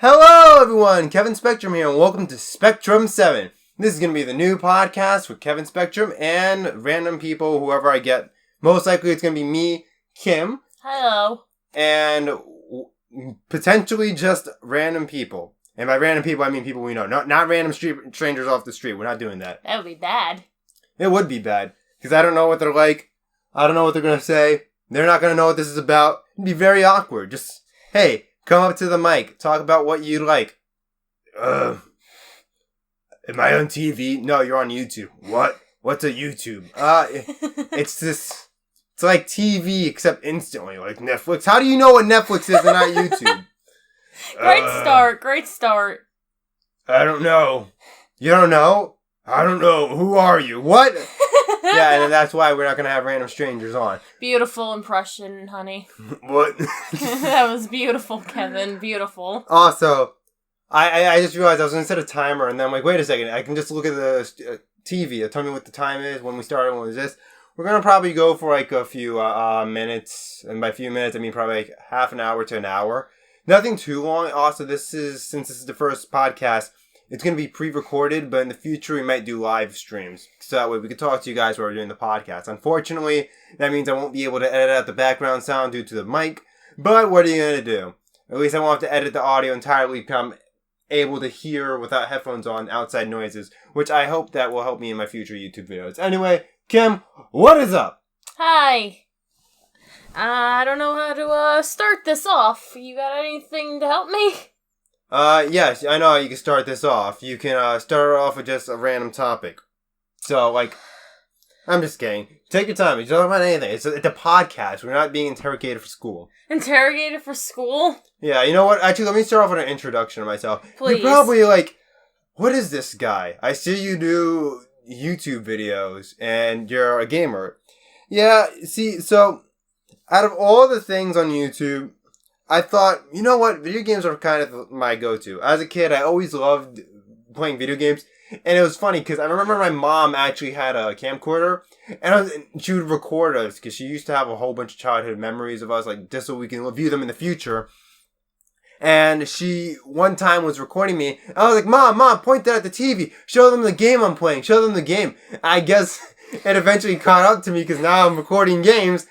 Hello everyone, Kevin Spectrum here and welcome to Spectrum 7. This is going to be the new podcast with Kevin Spectrum and random people, whoever I get. Most likely it's going to be me, Kim. Hello. And potentially just random people. And by random people, I mean people we know. Not random strangers off the street. We're not doing that. That would be bad. It would be bad. Because I don't know what they're like. I don't know what they're going to say. They're not going to know what this is about. It'd be very awkward. Just, hey, come up to the mic. Talk about what you like. Am I on TV? No, you're on YouTube. What? What's a YouTube? It's this... It's like TV, except instantly, like Netflix. How do you know what Netflix is and not YouTube? Great start. I don't know. You don't know? I don't know. Who are you? What? Yeah, and that's why we're not going to have random strangers on. Beautiful impression, honey. What? That was beautiful, Kevin. Beautiful. Also, I just realized I was going to set a timer, and then I'm like, wait a second. I can just look at the TV. It'll tell me what the time is, when we started, when was this. We're going to probably go for like a few minutes. And by a few minutes, I mean probably like half an hour to an hour. Nothing too long. Also, since this is the first podcast, it's going to be pre-recorded, but in the future, we might do live streams. So that way we can talk to you guys while we're doing the podcast. Unfortunately, that means I won't be able to edit out the background sound due to the mic. But what are you going to do? At least I won't have to edit the audio entirely, become able to hear without headphones on outside noises, which I hope that will help me in my future YouTube videos. Anyway, Kim, what is up? Hi. I don't know how to start this off. You got anything to help me? Yes, I know how you can start this off. You can start it off with just a random topic. So, like, I'm just kidding. Take your time. You don't talk about anything. It's a podcast. We're not being interrogated for school. Interrogated for school? Yeah, you know what? Actually, let me start off with an introduction of myself. Please. You're probably like, what is this guy? I see you do YouTube videos, and you're a gamer. Yeah, see, so, out of all the things on YouTube, I thought, you know what? Video games are kind of my go-to. As a kid, I always loved playing video games. And it was funny because I remember my mom actually had a camcorder. And she would record us because she used to have a whole bunch of childhood memories of us. Like, just so we can view them in the future. And she, one time, was recording me. And I was like, Mom, point that at the TV. Show them the game I'm playing. Show them the game. I guess it eventually caught up to me because now I'm recording games.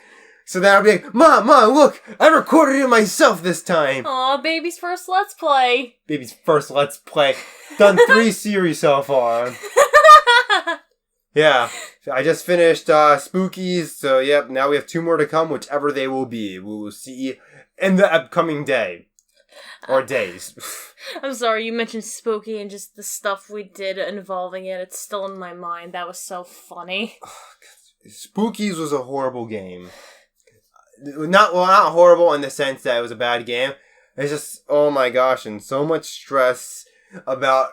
So then I'll be like, Mom, look, I recorded it myself this time. Aw, baby's first Let's Play. Baby's first Let's Play. Done 3 series so far. Yeah, I just finished Spookies, so yep, now we have 2 more to come, whichever they will be. We will see in the upcoming day. Or days. I'm sorry, you mentioned Spooky and just the stuff we did involving it. It's still in my mind. That was so funny. Spookies was a horrible game. Not horrible in the sense that it was a bad game. It's just, oh my gosh, and so much stress about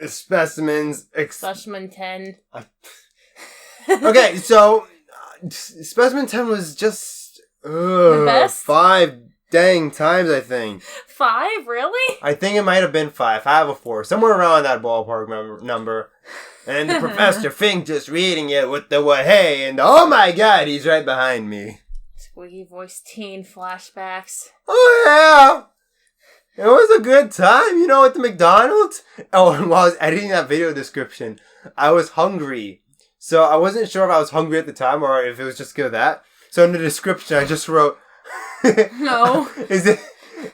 specimens. Specimen 10. Okay, so Specimen 10 was just the best? 5 dang times, I think. 5? Really? I think it might have been 5. I have a 4. Somewhere around that ballpark number. And the Professor Fink just reading it with the hey, and oh my god, he's right behind me. Squeaky voice teen flashbacks. Oh yeah! It was a good time, you know, at the McDonald's. Oh, and while I was editing that video description, I was hungry. So I wasn't sure if I was hungry at the time or if it was just good that. So in the description, I just wrote... No.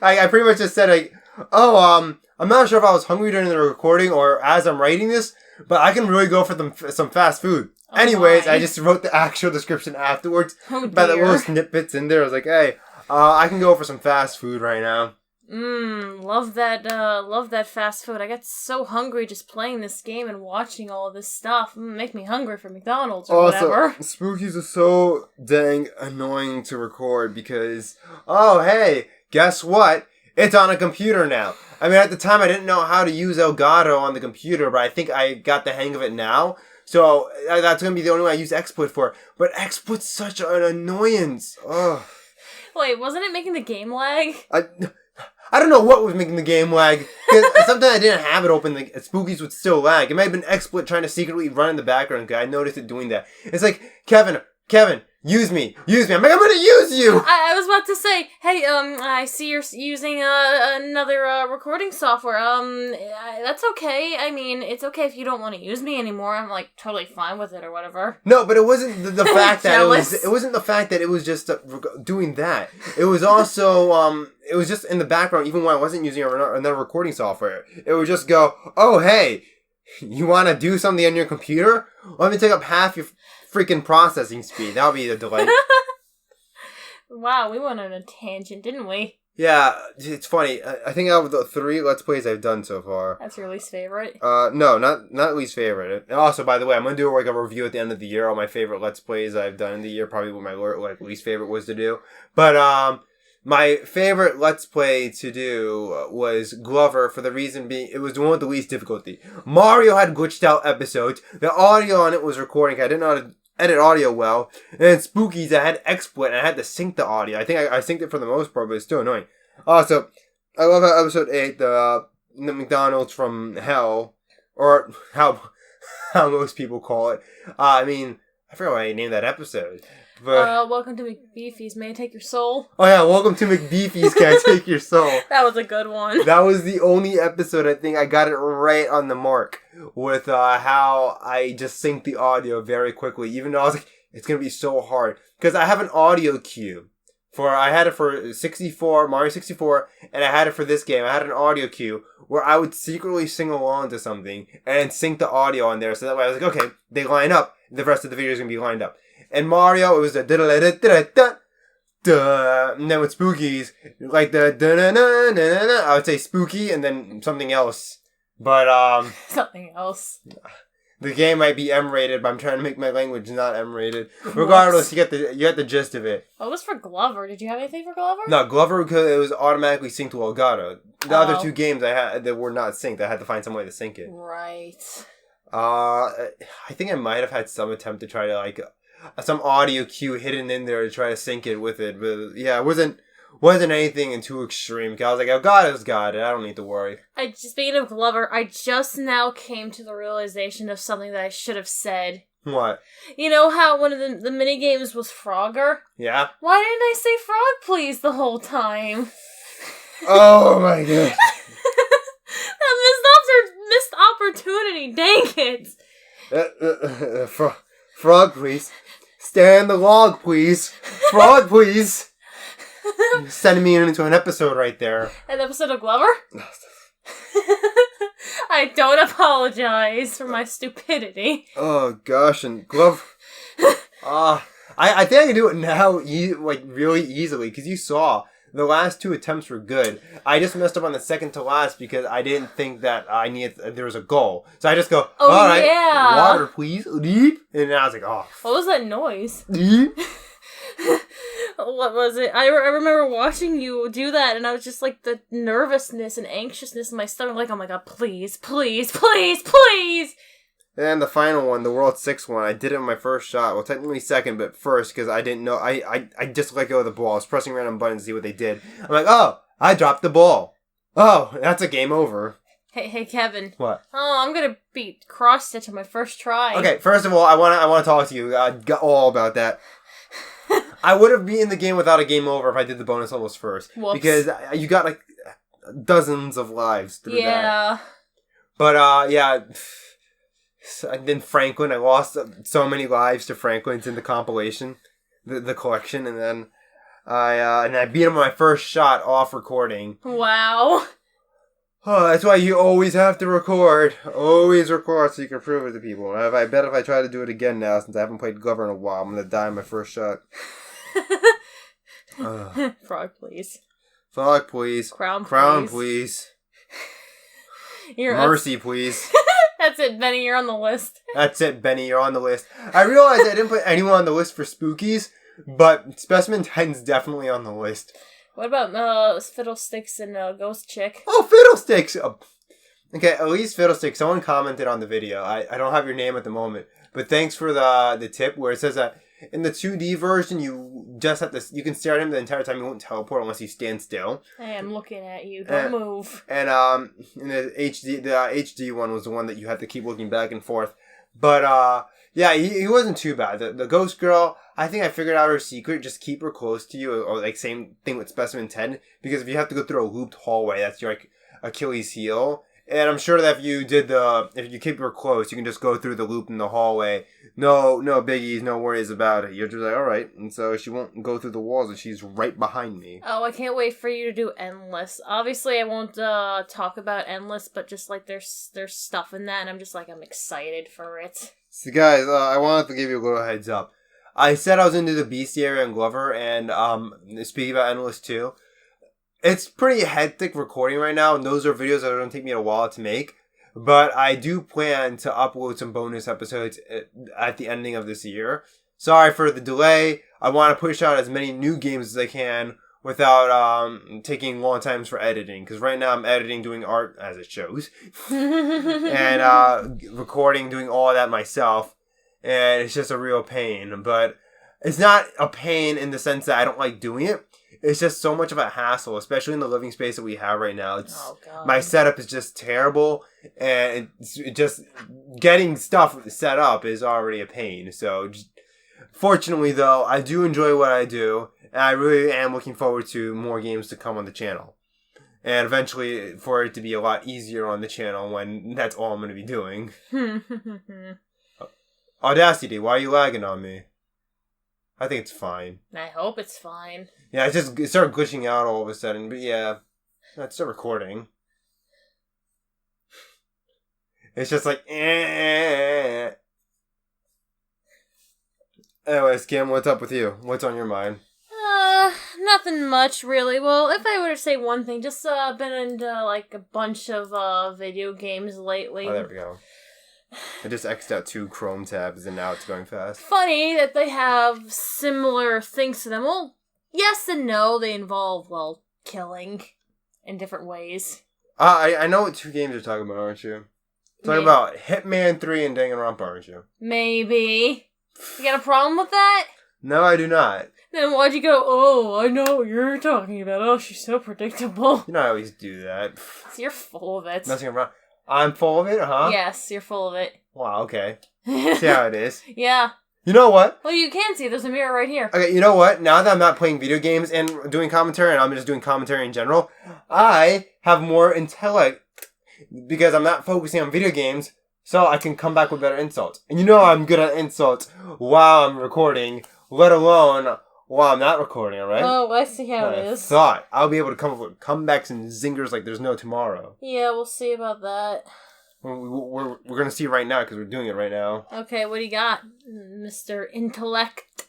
I pretty much just said, like, I'm not sure if I was hungry during the recording or as I'm writing this, but I can really go for some fast food. Oh Anyways, my. I just wrote the actual description afterwards. Oh By the dear. little snippets in there. I was like, hey, I can go for some fast food right now. Love that fast food. I got so hungry just playing this game and watching all of this stuff. Make me hungry for McDonald's or whatever. Spookies are so dang annoying to record because, oh, hey, guess what? It's on a computer now. I mean, at the time, I didn't know how to use Elgato on the computer, but I think I got the hang of it now. So, that's going to be the only one I use XSplit for. But XSplit's such an annoyance. Ugh. Wait, wasn't it making the game lag? I don't know what was making the game lag. Sometimes I didn't have it open. The Spookies would still lag. It might have been XSplit trying to secretly run in the background. I noticed it doing that. It's like, Kevin, use me. I'm like, I'm gonna use you. I was about to say, hey, I see you're using another recording software. That's okay. I mean, it's okay if you don't want to use me anymore. I'm like totally fine with it or whatever. No, but it wasn't the fact that it wasn't the fact that it was just doing that. It was also it was just in the background, even when I wasn't using another recording software. It would just go, oh hey, you want to do something on your computer? Let me take up half your freaking processing speed. That'll be the delay. Wow, we went on a tangent, didn't we? Yeah, it's funny. I think out of the 3 Let's Plays I've done so far. That's your least favorite? No, not least favorite. And also, by the way, I'm going to do like a review at the end of the year on my favorite Let's Plays I've done in the year. Probably what my least favorite was to do. But, my favorite Let's Play to do was Glover for the reason being it was the one with the least difficulty. Mario had glitched out episodes. The audio on it was recording. I didn't know how to edit audio well. And then Spookies, I had XSplit and I had to sync the audio. I think I synced it for the most part, but it's still annoying. Also, I love how episode 8, the McDonald's from hell, or how most people call it. I mean, I forgot why I named that episode. But, welcome to McBeefy's. May I take your soul? Oh yeah, welcome to McBeefy's. Can I take your soul? That was a good one. That was the only episode I think I got it right on the mark with how I just synced the audio very quickly. Even though I was like, it's gonna be so hard because I have an audio cue. I had it for Mario 64, and I had it for this game. I had an audio cue where I would secretly sing along to something and sync the audio on there. So that way I was like, okay, they line up. The rest of the video is gonna be lined up. And Mario, it was the da-da-da-da-da-da, and then with Spookies, like the da-da-da-da-da-da, I would say spooky and then something else. But, something else. The game might be M-rated, but I'm trying to make my language not M-rated. Regardless, you get the gist of it. What was for Glover? Did you have anything for Glover? No, Glover, because it was automatically synced to Elgato. The other 2 games I had that were not synced, I had to find some way to sync it. Right. I think I might have had some attempt to try to, like, some audio cue hidden in there to try to sync it with it. But, yeah, it wasn't anything too extreme. I was like, Elgato's got it. I don't need to worry. Speaking of Glover, I just now came to the realization of something that I should have said. What? You know how one of the mini games was Frogger? Yeah. Why didn't I say Frog Please the whole time? Oh my god. Missed opportunity. Dang it. Frog, please. Stand the log, please. Frog, please. You're sending me into an episode right there. An episode of Glover? I don't apologize for my stupidity. Oh gosh, and Glover. I think I can do it now, really easily, because you saw the last 2 attempts were good. I just messed up on the second to last because I didn't think that there was a goal. So I just go, all right, yeah. Water please, deep, and I was like, oh. What was that noise? Deep. What was it? I remember watching you do that, and I was just like the nervousness and anxiousness in my stomach, like, oh my god, please, please, please, please. And the final one, the World 6 one, I did it in my first shot. Well, technically second, but first, because I didn't know. I just let go of the ball. I was pressing random buttons to see what they did. I'm like, oh, I dropped the ball. Oh, that's a game over. Hey, Kevin. What? Oh, I'm gonna beat cross-stitch on my first try. Okay, first of all, I wanna talk to you all about that. I would have been in the game without a game over if I did the bonus levels first. Whoops. Because you got, like, dozens of lives through that. Yeah. But, yeah. And then Franklin, I lost so many lives to Franklin's in the compilation, the collection, and then I beat him on my first shot off recording. Wow. Oh, that's why you always have to record. Always record so you can prove it to people. I bet if I try to do it again now, since I haven't played Glover in a while, I'm going to die on my first shot. Frog, please. Frog, please. Crown, please. Mercy, please. That's it, Benny, you're on the list. That's it, Benny, you're on the list. I realized I didn't put anyone on the list for Spookies, but Specimen 10's definitely on the list. What about Fiddlesticks and Ghost Chick? Oh, Fiddlesticks! Okay, at least Fiddlesticks. Someone commented on the video. I don't have your name at the moment, but thanks for the tip where it says that in the 2D version, you just have to. You can stare at him the entire time. You won't teleport unless you stand still. I am looking at you. Don't move. And in the HD one was the one that you had to keep looking back and forth. But yeah, he wasn't too bad. The Ghost Girl, I think I figured out her secret. Just keep her close to you, or like same thing with Specimen 10. Because if you have to go through a looped hallway, that's your like Achilles heel. And I'm sure that if you keep her close, you can just go through the loop in the hallway. No biggies, no worries about it. You're just like, all right. And so she won't go through the walls, and she's right behind me. Oh, I can't wait for you to do Endless. Obviously, I won't talk about Endless, but just like there's stuff in that, and I'm just like I'm excited for it. So guys, I wanted to give you a little heads up. I said I was into the Bestiary and Glover, and speaking about Endless 2, it's pretty hectic recording right now, and those are videos that are going to take me a while to make. But I do plan to upload some bonus episodes at the ending of this year. Sorry for the delay. I want to push out as many new games as I can without taking long times for editing. Because right now I'm editing, doing art as it shows. And recording, doing all of that myself. And it's just a real pain. But it's not a pain in the sense that I don't like doing it. It's just so much of a hassle, especially in the living space that we have right now. My setup is just terrible, and it's just getting stuff set up is already a pain. So, fortunately, though, I do enjoy what I do, and I really am looking forward to more games to come on the channel. And eventually, for it to be a lot easier on the channel when that's all I'm going to be doing. Audacity, why are you lagging on me? I think it's fine. I hope it's fine. Yeah, it started glitching out all of a sudden, but yeah, it's still recording. It's just like, eh. Anyways, Kim, what's up with you? What's on your mind? Nothing much, really. Well, if I were to say one thing, just been into, like, a bunch of video games lately. Oh, there we go. I just X'd out 2 Chrome tabs, and now it's going fast. Funny that they have similar things to them. Well, yes and no. They involve, well, killing in different ways. I know what 2 games you're talking about, aren't you? Talking about Hitman 3 and Danganronpa, aren't you? Maybe. You got a problem with that? No, I do not. Then why'd you go, oh, I know what you're talking about. Oh, she's so predictable. You know I always do that. So you're full of it. Nothing wrong. I'm full of it, huh? Yes, you're full of it. Wow, okay. See how it is. Yeah. You know what? Well, you can see. There's a mirror right here. Okay, you know what? Now that I'm not playing video games and doing commentary, and I'm just doing commentary in general, I have more intellect because I'm not focusing on video games, so I can come back with better insults. And you know I'm good at insults while I'm recording, let alone while I'm not recording, alright? Oh, I see how it is. I thought I'll be able to come up with comebacks and zingers like there's no tomorrow. Yeah, we'll see about that. We're going to see right now because we're doing it right now. Okay, what do you got, Mr. Intellect?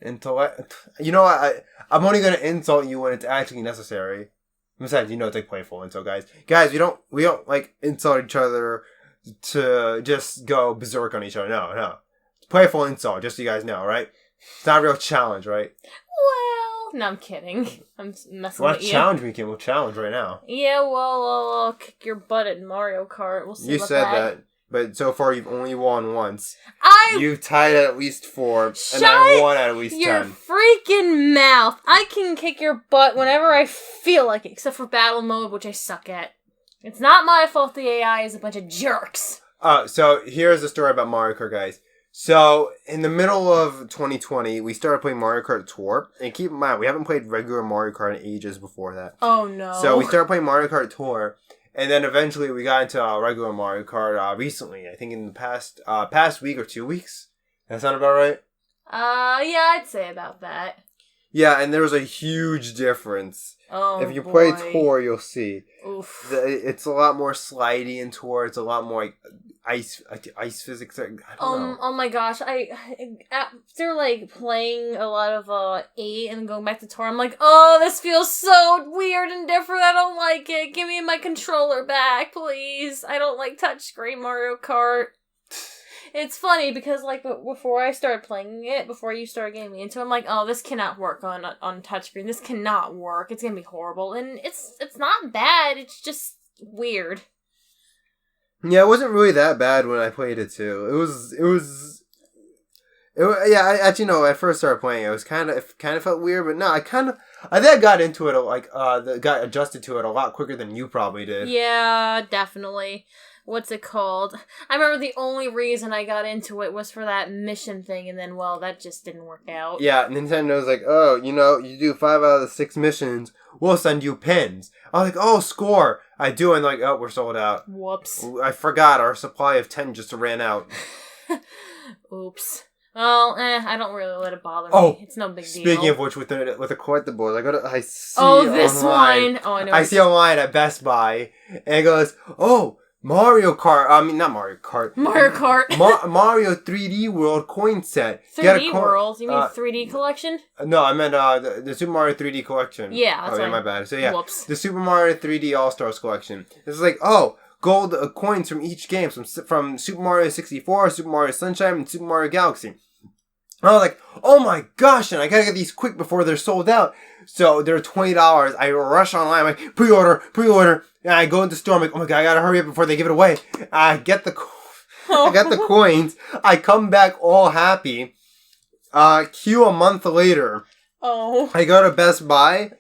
Intellect? You know, I'm only going to insult you when it's actually necessary. Besides, you know, it's like playful insult, guys. Guys, we don't like insult each other to just go berserk on each other. No. It's playful insult, just so you guys know, right? It's not a real challenge, right? Well, no, I'm kidding. I'm messing with you. Challenge me, Kim. We'll challenge right now. Yeah, well, I'll kick your butt at Mario Kart. We'll see you about said that. But so far you've only won once. You've tied at least 4, and I won at least 10. Your freaking mouth! I can kick your butt whenever I feel like it, except for battle mode, which I suck at. It's not my fault the AI is a bunch of jerks. So here's the story about Mario Kart, guys. So, in the middle of 2020, we started playing Mario Kart Tour. And keep in mind, we haven't played regular Mario Kart in ages before that. Oh, no. So, we started playing Mario Kart Tour. And then eventually, we got into regular Mario Kart recently. I think in the past week or 2 weeks. That sound about right? Yeah, I'd say about that. Yeah, and there was a huge difference. Oh, if you boy. play Tour, you'll see. Oof. It's a lot more slidey in Tour. It's a lot more like ice physics. I don't know. Oh my gosh! After like playing a lot of 8 and going back to Tour, I'm like, oh, this feels so weird and different. I don't like it. Give me my controller back, please. I don't like touchscreen Mario Kart. It's funny because, like, before I started playing it, before you started getting me into it, I'm like, oh, this cannot work on touchscreen. This cannot work. It's gonna be horrible. And it's not bad. It's just weird. Yeah, it wasn't really that bad when I played it, too. I actually, no, when I first started playing, it was kind of felt weird, but no, I kind of I think I got into it got adjusted to it a lot quicker than you probably did. Yeah, definitely. What's it called? I remember the only reason I got into it was for that mission thing, and then, well, that just didn't work out. Yeah, Nintendo's like, oh, you do 5 out of the 6 missions, we'll send you pins. I was like, oh, score. I do, and like, oh, we're sold out. Whoops. I forgot our supply of 10 just ran out. Oops. Well, I don't really let it bother me. Oh, it's no big deal. Speaking of which, with the collectibles, I see this online, one. Oh, I know. I see online at Best Buy, and it goes, oh, Mario Kart. I mean, not Mario Kart. Mario Kart. Mario 3D World coin set. 3D World? You mean 3D collection? No, I meant the Super Mario 3D collection. Yeah, that's my bad. So yeah, whoops. The Super Mario 3D All Stars collection. It's like, oh, gold coins from each game, from Super Mario 64, Super Mario Sunshine, and Super Mario Galaxy. And I was like, oh my gosh, and I gotta get these quick before they're sold out. So they're $20. I rush online, I'm like, pre-order. And I go into the store, I'm like, oh my god, I gotta hurry up before they give it away. I get the coins. I come back all happy. Cue a month later. Oh. I go to Best Buy,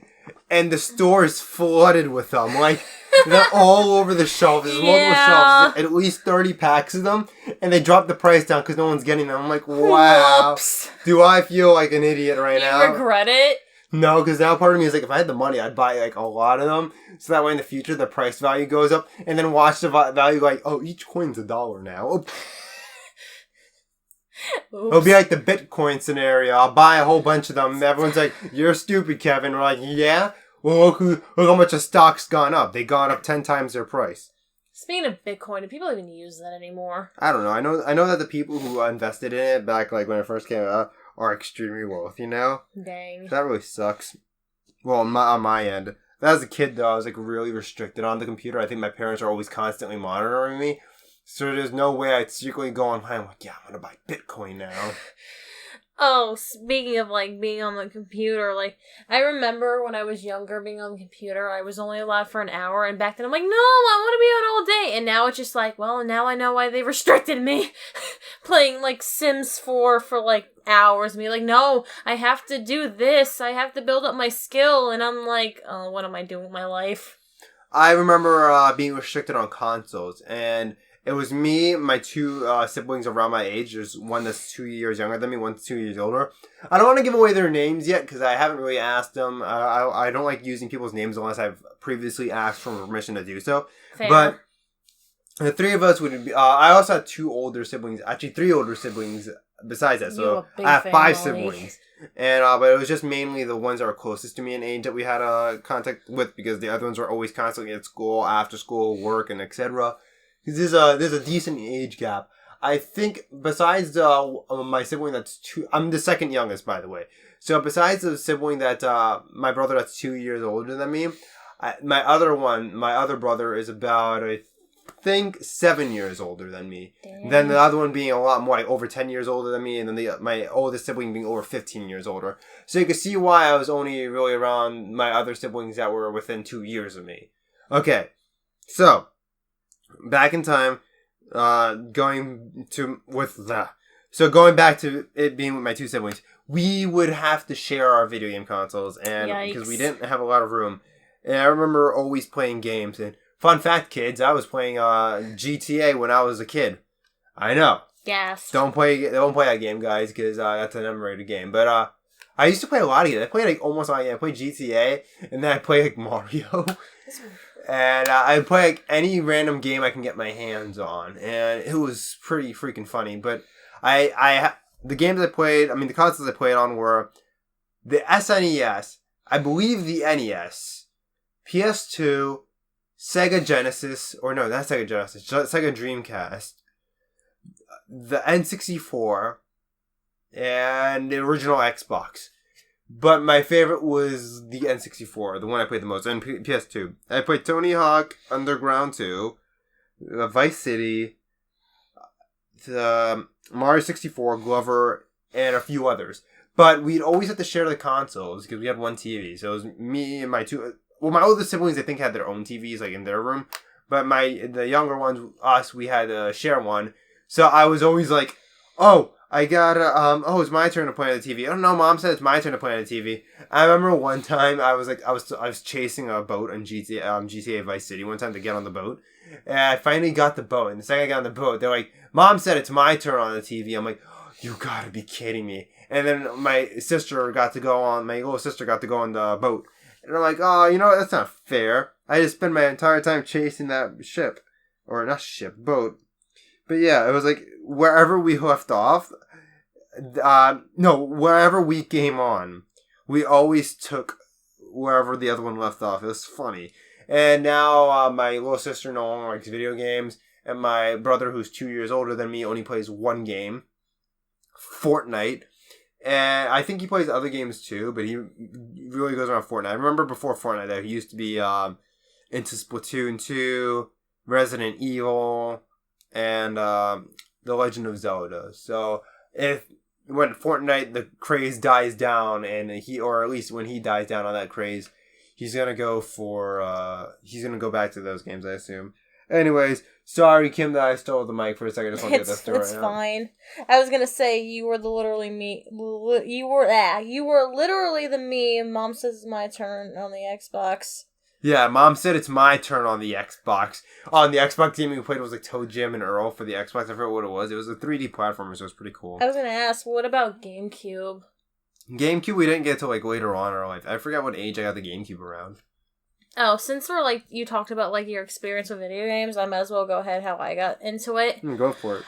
and the store is flooded with them. Like, they're all over the shelf. There's multiple shelves, at least 30 packs of them, and they dropped the price down because no one's getting them. I'm like, wow. Whoops. Do I feel like an idiot right now? You regret it? No, because now part of me is like, if I had the money, I'd buy like a lot of them, so that way in the future the price value goes up, and then watch the value like, oh, each coin's $1 now. Oops. It'll be like the Bitcoin scenario. I'll buy a whole bunch of them. Everyone's like, you're stupid, Kevin. We're like, yeah? Well, look how much a stock's gone up. They gone up 10 times their price. Speaking of Bitcoin, do people even use that anymore? I don't know. I know that the people who invested in it back like when it first came out are extremely wealthy, you know? Dang. That really sucks. Well, on my end. As a kid, though, I was like really restricted on the computer. I think my parents are always constantly monitoring me. So there's no way I'd secretly go online. I'm like, yeah, I'm going to buy Bitcoin now. Oh, speaking of, like, being on the computer, like, I remember when I was younger being on the computer, I was only allowed for an hour, and back then I'm like, no, I want to be on all day, and now it's just like, well, now I know why they restricted me. Playing, like, Sims 4 for, like, hours, and be like, no, I have to do this, I have to build up my skill, and I'm like, oh, what am I doing with my life? I remember being restricted on consoles, and it was me, my 2 siblings around my age. There's one that's 2 years younger than me, one's 2 years older. I don't want to give away their names yet because I haven't really asked them. I don't like using people's names unless I've previously asked for permission to do so. Fair. But the 3 of us would be... I also had 2 older siblings, actually 3 older siblings besides that. So I have 5 siblings. And but it was just mainly the ones that were closest to me in age that we had contact with because the other ones were always constantly at school, after school, work, and etc. There's a decent age gap. I think besides my sibling that's 2... I'm the second youngest, by the way. So besides the sibling that... my brother that's 2 years older than me, my other brother is about, I think, 7 years older than me. Damn. Then the other one being a lot more, like over 10 years older than me, and then my oldest sibling being over 15 years older. So you can see why I was only really around my other siblings that were within 2 years of me. Okay, so... back in time, going back to it being with my 2 siblings, we would have to share our video game consoles, and because we didn't have a lot of room. And I remember always playing games. And fun fact, kids, I was playing GTA when I was a kid. I know. Yes. Don't play that game, guys, because that's an M-rated game. But I used to play a lot of it. I played like almost all. I played GTA, and then I played like Mario. And I play like any random game I can get my hands on, and it was pretty freaking funny. But the games I played, the consoles I played on were the SNES, I believe the NES, PS2, Sega Genesis, or no, not Sega Genesis, Sega Dreamcast, the N64, and the original Xbox. But my favorite was the N64, the one I played the most, and PS2. I played Tony Hawk Underground 2, Vice City, the Mario 64, Glover, and a few others. But we'd always have to share the consoles because we had one TV. So it was me and my 2... Well, my older siblings, I think, had their own TVs, like in their room. But the younger ones, us, we had to share one. So I was always like, oh, I got it's my turn to play on the TV. Oh no, Mom said it's my turn to play on the TV. I remember one time I was chasing a boat on GTA Vice City one time to get on the boat, and I finally got the boat. And the second I got on the boat, they're like, "Mom said it's my turn on the TV." I'm like, oh, "You gotta be kidding me!" And then my little sister got to go on the boat, and I'm like, "Oh, you know what? That's not fair. I just spent my entire time chasing that boat." But yeah, it was like wherever we left off, wherever we came on, we always took wherever the other one left off. It was funny. And now my little sister no longer likes video games, and my brother, who's 2 years older than me, only plays one game, Fortnite. And I think he plays other games too, but he really goes around Fortnite. I remember before Fortnite, though, he used to be into Splatoon 2, Resident Evil, and The Legend of Zelda. So when Fortnite, the craze dies down, and or at least when he dies down on that craze, he's gonna go back to those games, I assume. Anyways, sorry, Kim, that I stole the mic for a second. I just want to get that story It's fine. I was gonna say you were literally the me. Mom says it's my turn on the Xbox. Yeah, Mom said it's my turn on the Xbox. On the Xbox game we played was like Toe Jam and Earl for the Xbox. I forgot what it was. It was a 3D platformer, so it was pretty cool. I was gonna ask, what about GameCube? GameCube we didn't get to like later on in our life. I forgot what age I got the GameCube around. Oh, since you talked about like your experience with video games, I might as well go ahead how I got into it. Go for it.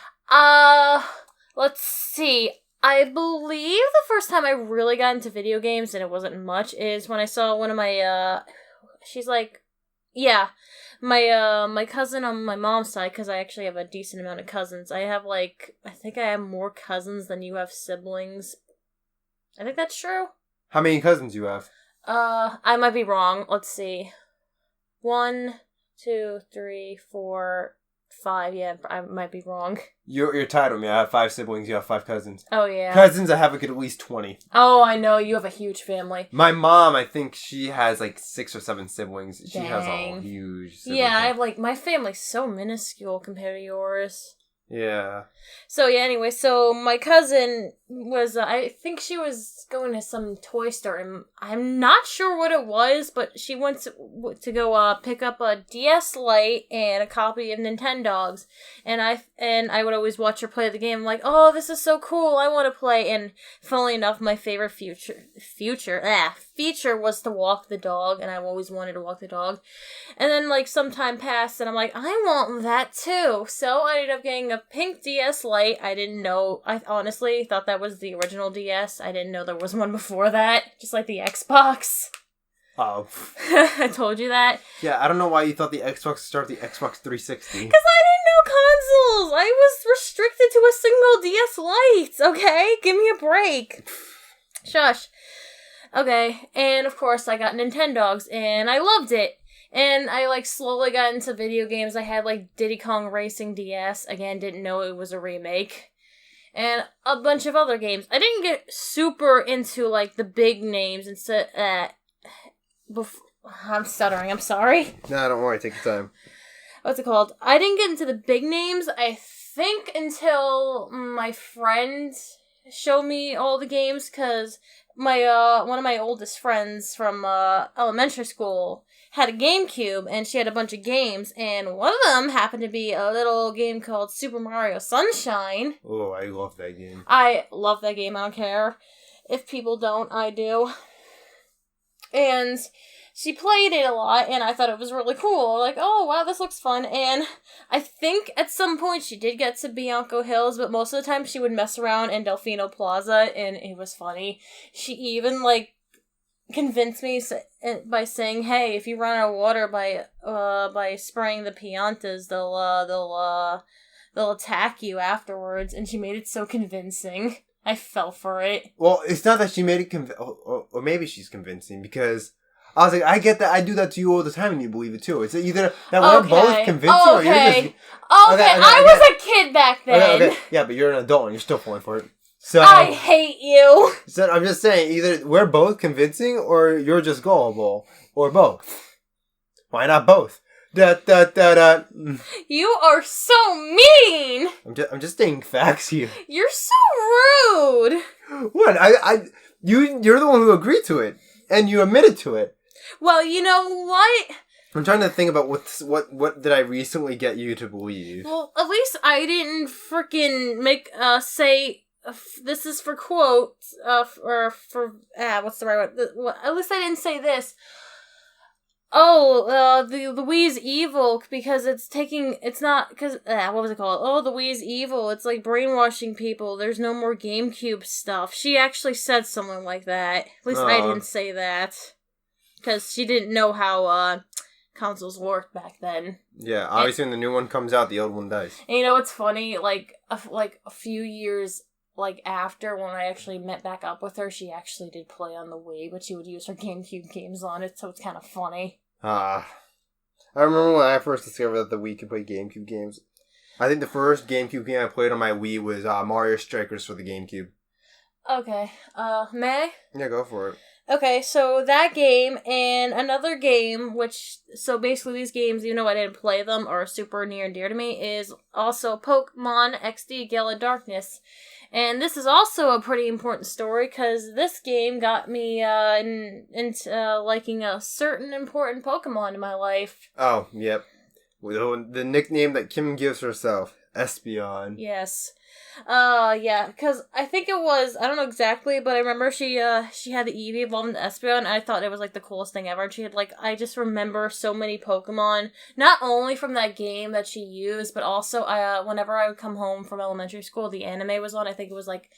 Let's see. I believe the first time I really got into video games, and it wasn't much, is when I saw one of my she's like, yeah, my cousin on my mom's side, because I actually have a decent amount of cousins. I think I have more cousins than you have siblings. I think that's true. How many cousins do you have? I might be wrong. Let's see. 1, 2, 3, 4, 5. Yeah, I might be wrong. You're tied with me. I have 5 siblings. You have 5 cousins. Oh, yeah. Cousins, I have like at least 20. Oh, I know. You have a huge family. My mom, I think she has like 6 or 7 siblings. She has Dang. a huge sibling. Yeah, I have my family's so minuscule compared to yours. Yeah. So, yeah, anyway, so my cousin was, I think she was going to some toy store, and I'm not sure what it was, but she went to go pick up a DS Lite and a copy of Nintendogs, and I would always watch her play the game. I'm like, oh, this is so cool, I want to play, and funnily enough, my favorite feature was to walk the dog, and I always wanted to walk the dog. And then, some time passed, and I'm like, I want that too. So I ended up getting a pink DS Lite. I didn't know, I honestly thought that was the original DS. I didn't know there was one before that, just like the Xbox. Oh. I told you that. Yeah, I don't know why you thought the Xbox started the Xbox 360. Because I didn't know consoles! I was restricted to a single DS Lite, okay? Give me a break. Shush. Okay, and of course I got Nintendogs, and I loved it. And I, slowly got into video games. I had, Diddy Kong Racing DS. Again, didn't know it was a remake. And a bunch of other games. I didn't get super into, the big names instead. I'm stuttering, I'm sorry. No, don't worry, take your time. What's it called? I didn't get into the big names, I think, until my friend showed me all the games, because one of my oldest friends from elementary school had a GameCube, and she had a bunch of games, and one of them happened to be a little game called Super Mario Sunshine. Oh, I love that game. I love that game, I don't care. If people don't, I do. And she played it a lot, and I thought it was really cool. Oh, wow, this looks fun. And I think at some point she did get to Bianco Hills, but most of the time she would mess around in Delfino Plaza, and it was funny. She even, convinced me by saying, hey, if you run out of water by spraying the piantas, they'll attack you afterwards, and she made it so convincing. I fell for it. Well, it's not that she made it or maybe she's convincing, because I was like, I get that, I do that to you all the time and you believe it too. It's either that we're both convincing or you're just... Okay, I was a kid back then. Okay. Yeah, but you're an adult and you're still falling for it. So I hate you. So I'm just saying, either we're both convincing or you're just gullible. Or both. Why not both? You are so mean! I'm just stating facts here. You're so rude. What? You're the one who agreed to it, and you admitted to it. Well, you know what? I'm trying to think about what did I recently get you to believe. Well, at least I didn't freaking say this is for quotes or for what's the right word? At least I didn't say this. Oh, the Wii's evil because it's not, because, what was it called? Oh, the Wii's evil. It's like brainwashing people. There's no more GameCube stuff. She actually said something like that. At least I didn't say that. Because she didn't know how, consoles worked back then. Yeah, obviously when the new one comes out, the old one dies. And you know what's funny? Like a few years after, when I actually met back up with her, she actually did play on the Wii, but she would use her GameCube games on it, so it's kind of funny. I remember when I first discovered that the Wii could play GameCube games. I think the first GameCube game I played on my Wii was Mario Strikers for the GameCube. Okay, may I? Yeah, go for it. Okay, so that game and another game, so basically these games, even though I didn't play them, are super near and dear to me, is also Pokemon XD Gale of Darkness. And this is also a pretty important story, because this game got me into liking a certain important Pokemon in my life. Oh, yep. The nickname that Kim gives herself, Espeon. Yes. Yeah, because I think it was, I don't know exactly, but I remember she had the Eevee evolve into Espeon, and I thought it was, like, the coolest thing ever. And she had, like, I just remember so many Pokemon, not only from that game that she used, but also, whenever I would come home from elementary school, the anime was on. I think it was, like,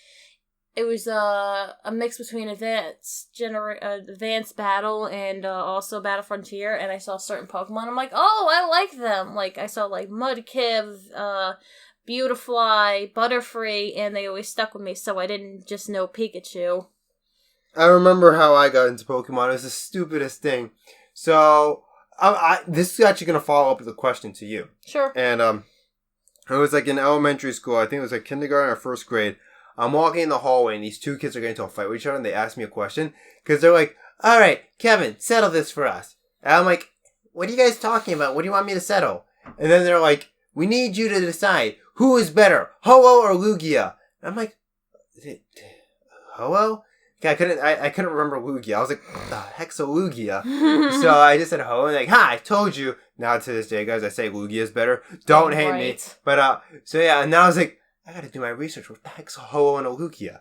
a mix between Advanced Battle and also Battle Frontier, and I saw certain Pokemon. I'm like, oh, I like them. Like, I saw, like, Mudkip, Beautifly, Butterfree, and they always stuck with me, so I didn't just know Pikachu. I remember how I got into Pokemon. It was the stupidest thing. So, this is actually going to follow up with a question to you. Sure. And, it was like in elementary school, I think it was like kindergarten or first grade. I'm walking in the hallway and these two kids are getting into a fight with each other and they ask me a question. Because they're like, alright, Kevin, settle this for us. And I'm like, what are you guys talking about? What do you want me to settle? And then they're like, we need you to decide who is better, Ho-Oh or Lugia. And I'm like, Ho-Oh? I couldn't remember Lugia. I was like, what the heck's a Lugia? So I just said Ho, and like, I told you. Now to this day, guys, I say Lugia is better. Don't hate me. But, so yeah, and now I was like, I gotta do my research. What the heck's a Ho-Oh and a Lugia?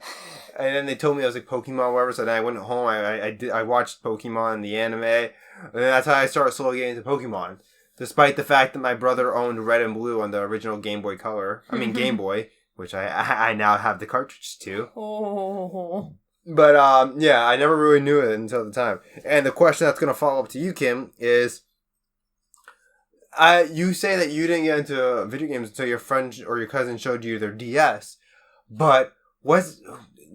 And then they told me I was like Pokemon or whatever, so then I went home, I watched Pokemon, the anime, and then that's how I started slowly getting into Pokemon. Despite the fact that my brother owned Red and Blue on the original Game Boy Color. I mean, Game Boy, which I now have the cartridge to. Oh. But, yeah, I never really knew it until the time. And the question that's going to follow up to you, Kim, is... you say that you didn't get into video games until your friend or your cousin showed you their DS. But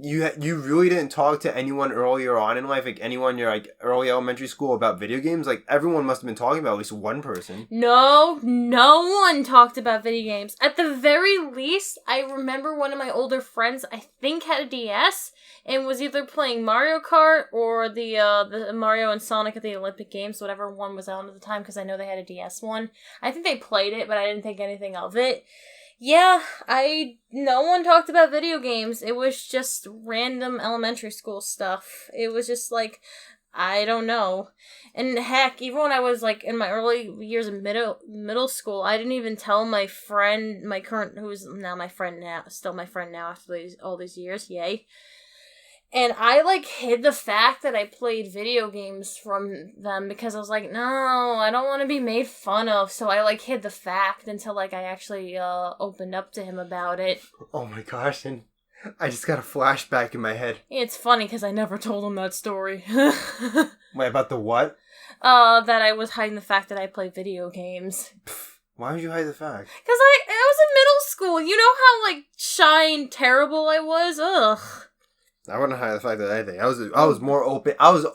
you really didn't talk to anyone earlier on in life, like anyone in your like early elementary school about video games? Like everyone must have been talking about at least one person. No one talked about video games. At the very least, I remember one of my older friends, I think, had a DS and was either playing Mario Kart or the Mario and Sonic at the Olympic Games, whatever one was out at the time, because I know they had a DS one. I think they played it, but I didn't think anything of it. Yeah, no one talked about video games. It was just random elementary school stuff. It was just like, I don't know. And heck, even when I was like in my early years of middle school, I didn't even tell my friend, who's now my friend now, still my friend now after all these years, yay. And I, like, hid the fact that I played video games from them because I was like, no, I don't want to be made fun of. So I, like, hid the fact until, like, I actually opened up to him about it. Oh my gosh, and I just got a flashback in my head. It's funny because I never told him that story. Wait, about the what? That I was hiding the fact that I play video games. Why would you hide the fact? Because I was in middle school. You know how, like, shy and terrible I was? Ugh. I wouldn't hide the fact that anything. I was more open. I was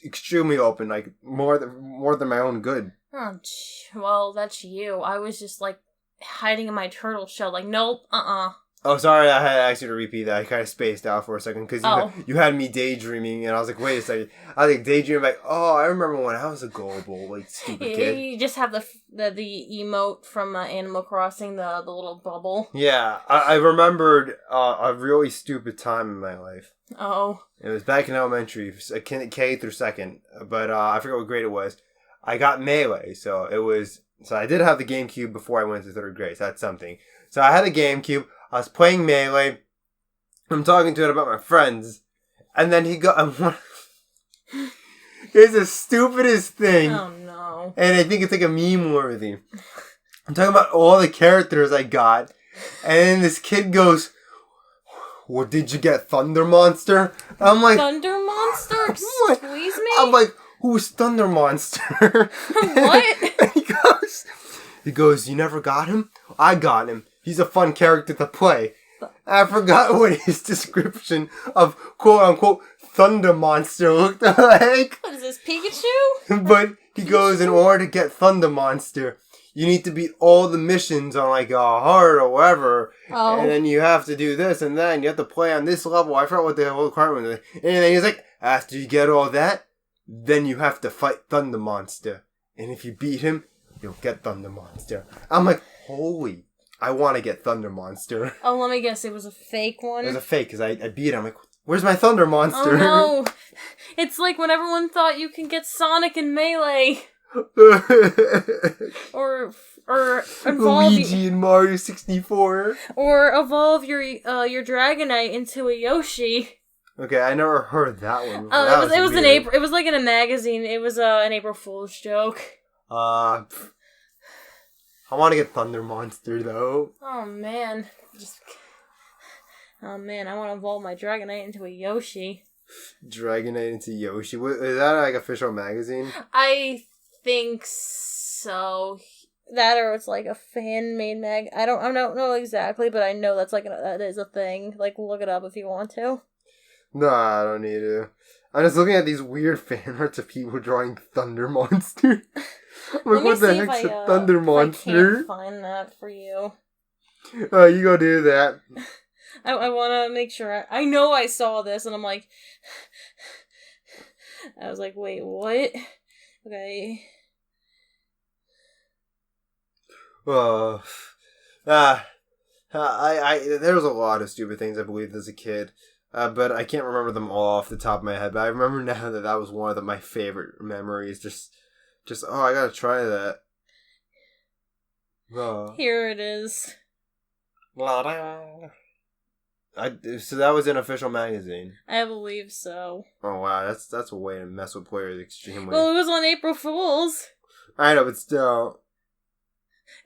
extremely open, like more than my own good. Oh, well, that's you. I was just like hiding in my turtle shell, like nope, Oh, sorry, I had asked you to repeat that. I kind of spaced out for a second because you had me daydreaming, and I was like, wait a second. I was like, daydreaming, like, oh, I remember when I was a gullible, like, stupid kid. You just have the emote from Animal Crossing, the little bubble. Yeah, I remembered a really stupid time in my life. Oh. It was back in elementary, K through 2nd, but I forget what grade it was. I got Melee, so I did have the GameCube before I went to 3rd grade, so that's something. So I had a GameCube. I was playing Melee. I'm talking to it about my friends. And then he got... It's the stupidest thing. Oh, no. And I think it's like a meme worthy. I'm talking about all the characters I got. And then this kid goes, "What did you get, Thunder Monster?" I'm like... Thunder Monster? Excuse me? I'm like, who's Thunder Monster? What? And he goes, "You never got him? I got him. He's a fun character to play." I forgot what his description of quote-unquote Thunder Monster looked like. What is this, Pikachu? But he goes, in order to get Thunder Monster, you need to beat all the missions on like a heart or whatever. Oh. And then you have to do this and that, and you have to play on this level. I forgot what the whole requirement was. And then he's like, after you get all that, then you have to fight Thunder Monster. And if you beat him, you'll get Thunder Monster. I'm like, holy... I want to get Thunder Monster. Oh, let me guess. It was a fake one? It was a fake, because I beat him. I'm like, where's my Thunder Monster? Oh, no. It's like when everyone thought you can get Sonic in Melee. or evolve... Luigi in Mario 64. Or evolve your Dragonite into a Yoshi. Okay, I never heard that one. It was an April... It was like in a magazine. It was an April Fool's joke. I want to get Thunder Monster, though. Oh, man. I want to evolve my Dragonite into a Yoshi. Dragonite into Yoshi? Is that like official magazine? I think so. That or it's like a fan-made mag. I don't know exactly, but I know that is a thing. Like, look it up if you want to. No, I don't need to. I'm just looking at these weird fan arts of people drawing Thunder Monster. Like, what the heck's a Thunder Monster? I can't find that for you. Oh, you go do that. I want to make sure. I know I saw this, and I'm like... I was like, wait, what? Okay. There was a lot of stupid things I believed as a kid. But I can't remember them all off the top of my head. But I remember now that was one of my favorite memories. Just I gotta try that. Here it is. So that was an official magazine. I believe so. Oh wow, that's a way to mess with players extremely. Well, it was on April Fool's. I know, but still.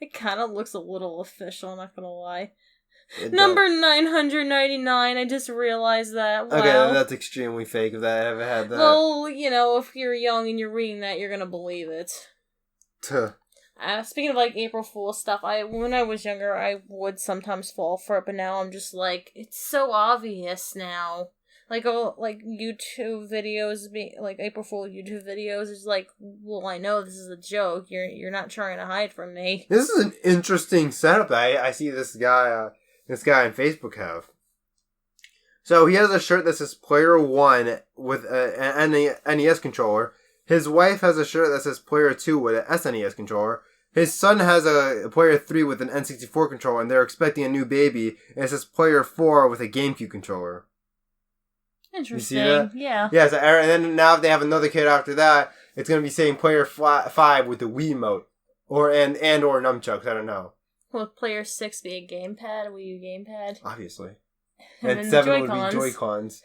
It kind of looks a little official, I'm not gonna lie. Number 999, I just realized that. Wow. Okay, that's extremely fake if I ever had that. Well, if you're young and you're reading that, you're gonna believe it. Speaking of, like, April Fool's stuff, when I was younger, I would sometimes fall for it, but now I'm just like, it's so obvious now. Like, YouTube videos, like, April Fool YouTube videos is like, well, I know this is a joke. You're not trying to hide from me. This is an interesting setup that I see this guy on Facebook have. So he has a shirt that says Player 1 with an NES controller. His wife has a shirt that says Player 2 with an SNES controller. His son has a Player 3 with an N64 controller, and they're expecting a new baby, and it says Player 4 with a GameCube controller. Interesting. You see that? Yeah. Yeah, so, and then now if they have another kid after that, it's going to be saying Player 5 with the Wiimote. Or nunchucks, I don't know. Will Player 6 be a gamepad, a Wii U gamepad? Obviously. And And 7 would be Joy-Cons.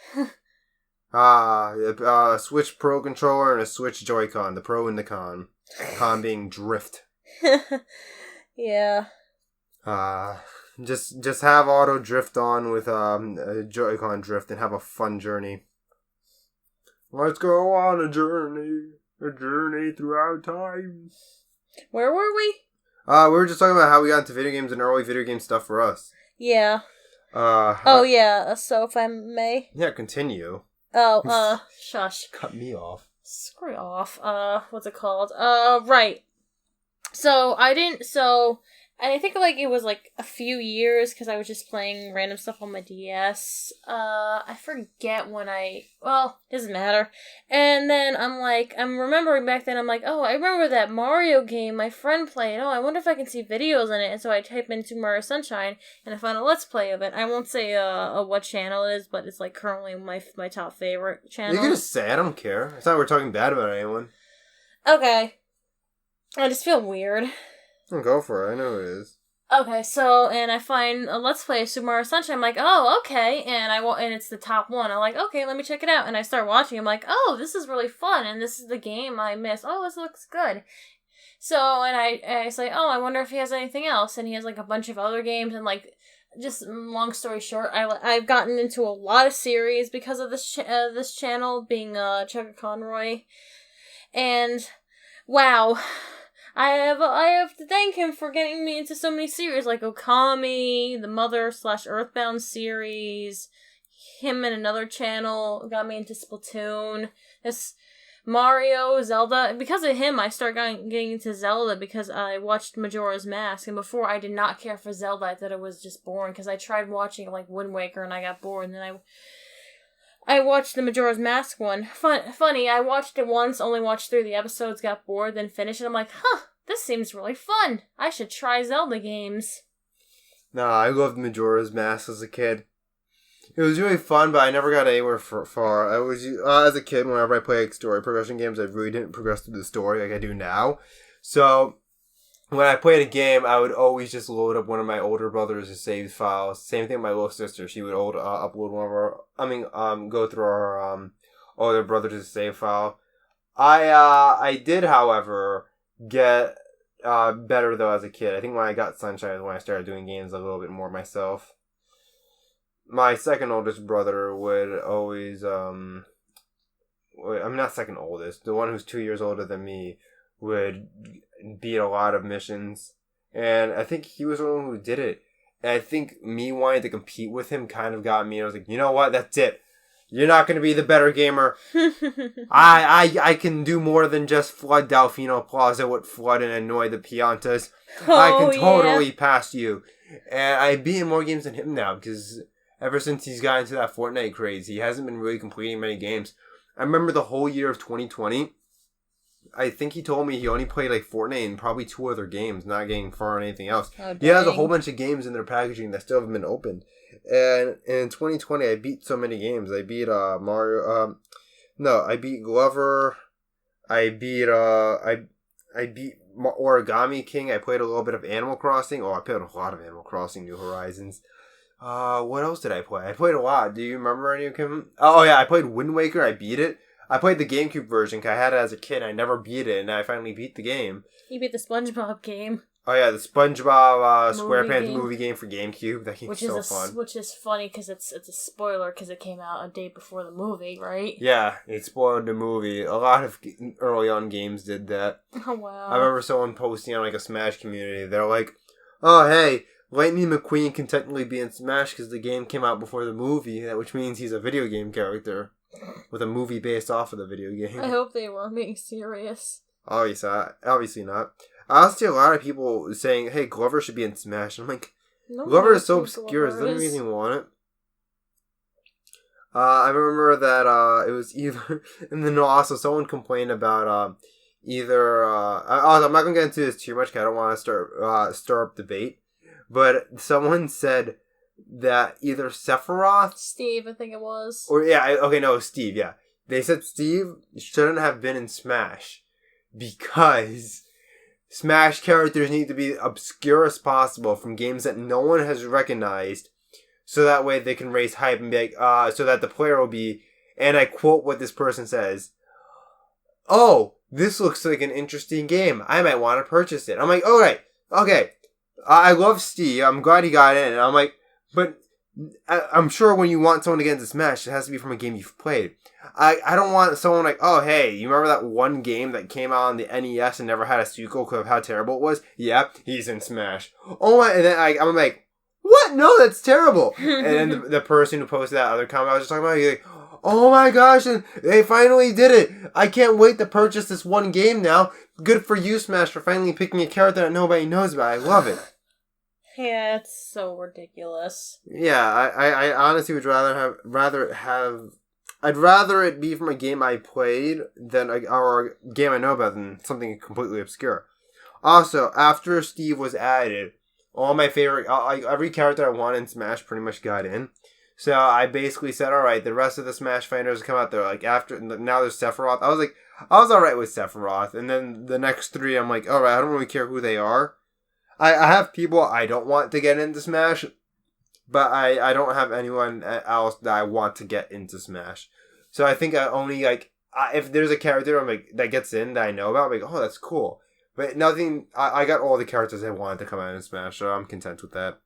A Switch Pro controller and a Switch Joy-Con. The Pro and the Con. Con being Drift. Yeah. Just have auto drift on with a Joy-Con drift and have a fun journey. Let's go on a journey throughout time. Where were we? We were just talking about how we got into video games and early video game stuff for us. Yeah. Yeah, so if I may. Yeah, continue. Shush. Cut me off. Screw off. What's it called? Right. So, I think like it was like a few years because I was just playing random stuff on my DS. I forget when doesn't matter. And then I'm remembering back then. I'm like, oh, I remember that Mario game my friend played. Oh, I wonder if I can see videos in it. And so I type in Super Mario Sunshine and I found a Let's Play of it. I won't say what channel it is, but it's like currently my top favorite channel. You can just say I don't care. It's not like we're talking bad about anyone. Okay. I just feel weird. Go for it. I know who it is. Okay, so, and I find a Let's Play of Super Mario Sunshine. I'm like, oh, okay. And it's the top one. I'm like, okay, let me check it out. And I start watching. I'm like, oh, this is really fun. And this is the game I missed. Oh, this looks good. So, and I say, oh, I wonder if he has anything else. And he has like a bunch of other games. And like, just long story short, I've gotten into a lot of series because of this channel being Chuck Conroy. And wow. I have to thank him for getting me into so many series like Okami, the Mother/Earthbound series. Him and another channel got me into Splatoon. This Mario, Zelda. Because of him, I started getting into Zelda because I watched Majora's Mask. And before, I did not care for Zelda. I thought it was just boring because I tried watching like Wind Waker and I got bored. And then I watched the Majora's Mask one. Funny, I watched it once, only watched 3 of the episodes, got bored, then finished it. I'm like, this seems really fun. I should try Zelda games. Nah, I loved Majora's Mask as a kid. It was really fun, but I never got anywhere far. I was, as a kid, whenever I played like, story progression games, I really didn't progress through the story like I do now. So, when I played a game, I would always just load up one of my older brother's saved files. Same thing with my little sister. She would upload one of our, go through our older brother's save file. I did, however, get better though as a kid. I think when I got Sunshine is when I started doing games a little bit more myself. My second oldest brother would always, I'm not second oldest, the one who's 2 years older than me would beat a lot of missions, and I think he was the one who did it. And I think me wanting to compete with him kind of got me. I was like, you know what? That's it. You're not going to be the better gamer. I can do more than just flood Delfino Plaza with flood and annoy the Piantas. I can totally pass you. And I beat in more games than him now because ever since he's got into that Fortnite craze, he hasn't been really completing many games. I remember the whole year of 2020. I think he told me he only played like Fortnite and probably 2 other games, not getting far on anything else. Oh, he has a whole bunch of games in their packaging that still haven't been opened. And in 2020, I beat so many games. I beat Mario. I beat Glover. I beat Origami King. I played a little bit of Animal Crossing. Oh, I played a lot of Animal Crossing New Horizons. What else did I play? I played a lot. Do you remember any of them? Oh yeah, I played Wind Waker. I beat it. I played the GameCube version because I had it as a kid. I never beat it, and I finally beat the game. You beat the SpongeBob game. Oh yeah, the SpongeBob SquarePants movie game for GameCube. That game's so fun. Which is funny because it's a spoiler because it came out a day before the movie, right? Yeah, it spoiled the movie. A lot of early on games did that. Oh wow! I remember someone posting on like a Smash community. They're like, "Oh hey, Lightning McQueen can technically be in Smash because the game came out before the movie, which means he's a video game character with a movie based off of the video game." I hope they weren't being serious. Obviously not. I also see a lot of people saying, hey, Glover should be in Smash. I'm like, Glover is so obscure. Does anyone even want it? I remember that it was either... And then also someone complained about I'm not going to get into this too much because I don't want to stir up debate. But someone said that either Sephiroth... Steve, I think it was. Steve, yeah. They said Steve shouldn't have been in Smash because... Smash characters need to be obscure as possible from games that no one has recognized, so that way they can raise hype and be like, so that the player will be, and I quote what this person says, "Oh, this looks like an interesting game. I might want to purchase it." I'm like, alright, okay. I love Steve. I'm glad he got in. And I'm like, but I'm sure when you want someone to get into Smash, it has to be from a game you've played. I don't want someone like, oh, hey, you remember that one game that came out on the NES and never had a sequel because of how terrible it was? Yeah, he's in Smash. Oh my, and then I'm like, what? No, that's terrible. And then the person who posted that other comment I was just talking about, he's like, oh my gosh, and they finally did it. I can't wait to purchase this one game now. Good for you, Smash, for finally picking a character that nobody knows about. I love it. Yeah, it's so ridiculous. Yeah, I honestly would I'd rather it be from a game I played or a game I know about than something completely obscure. Also, after Steve was added, all my favorite, every character I wanted in Smash pretty much got in. So I basically said, all right, the rest of the Smash fighters come out there. Like after now, there's Sephiroth. I was all right with Sephiroth, and then the next three, I'm like, all right, I don't really care who they are. I have people I don't want to get into Smash, but I don't have anyone else that I want to get into Smash. So I think I only if there's a character I'm like that gets in that I know about, I'm like, oh, that's cool. But nothing. I got all the characters I wanted to come out in Smash, so I'm content with that.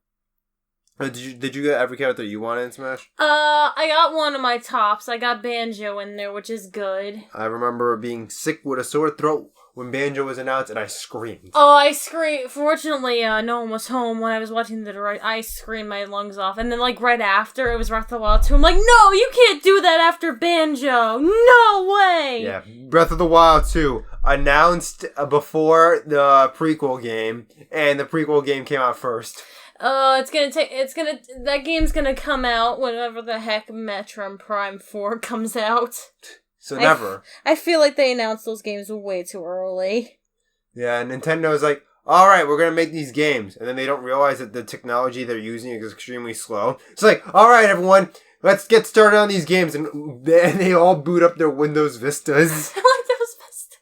Did you get every character you wanted in Smash? I got one of my tops. I got Banjo in there, which is good. I remember being sick with a sore throat when Banjo was announced, and I screamed. Oh, I screamed. Fortunately, no one was home when I was watching the direct. I screamed my lungs off. And then, right after, it was Breath of the Wild 2. I'm like, no, you can't do that after Banjo. No way! Yeah, Breath of the Wild 2 announced before the prequel game, and the prequel game came out first. That game's gonna come out whenever the heck Metroid Prime 4 comes out. So never. I feel like they announced those games way too early. Yeah, Nintendo's like, alright, we're gonna make these games. And then they don't realize that the technology they're using is extremely slow. It's like, alright everyone, let's get started on these games. And they all boot up their Windows Vistas. I like those Vistas.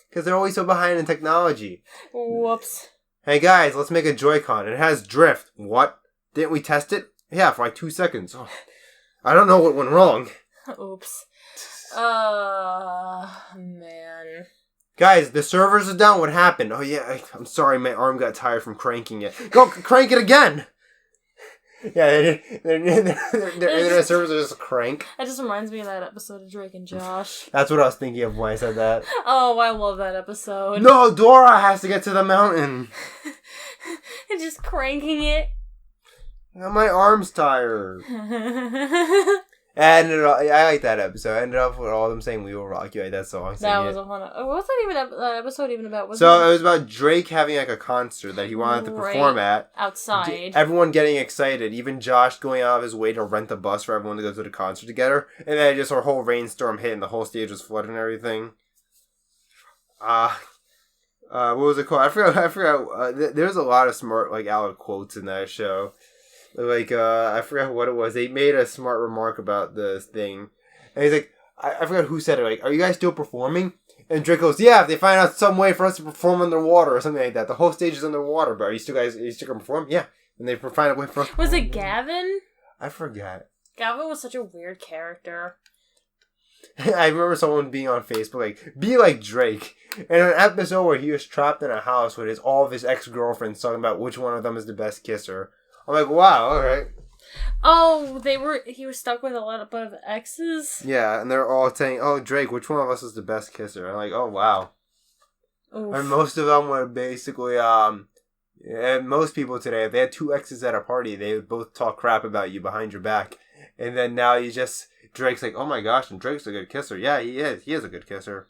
Because they're always so behind in technology. Whoops. Hey guys, let's make a Joy-Con. It has drift. What? Didn't we test it? Yeah, for 2 seconds. Oh, I don't know what went wrong. Oops. Man. Guys, the servers are down. What happened? Oh yeah, I'm sorry, my arm got tired from cranking it. Go crank it again! Yeah, their internet servers are just crank. That just reminds me of that episode of Drake and Josh. That's what I was thinking of when I said that. Oh, I love that episode. No, Dora has to get to the mountain. And just cranking it. Now my arm's tired. And I like that episode. I ended up with all of them saying "We Will Rock You." Like that song. That was a fun. What's that episode even about? It was about Drake having a concert that he wanted to perform at outside. Everyone getting excited. Even Josh going out of his way to rent a bus for everyone to go to the concert together. And then just a whole rainstorm hit, and the whole stage was flooded and everything. What was it called? I forgot. There's a lot of smart Alec quotes in that show. I forgot what it was. They made a smart remark about this thing. And he's like, I forgot who said it. Are you guys still performing? And Drake goes, yeah, if they find out some way for us to perform underwater or something like that. The whole stage is underwater, but are you still going to perform? Yeah. And they find a way for us to perform. Was it Gavin? I forgot. Gavin was such a weird character. I remember someone being on Facebook be like Drake. And an episode where he was trapped in a house with all of his ex-girlfriends talking about which one of them is the best kisser. I'm like, wow, alright. Oh, he was stuck with a lot of exes? Yeah, and they're all saying, oh, Drake, which one of us is the best kisser? I'm like, oh, wow. Oof. And most of them were basically, most people today, if they had 2 exes at a party, they would both talk crap about you behind your back. And then now Drake's like, oh my gosh, and Drake's a good kisser. Yeah, he is. He is a good kisser.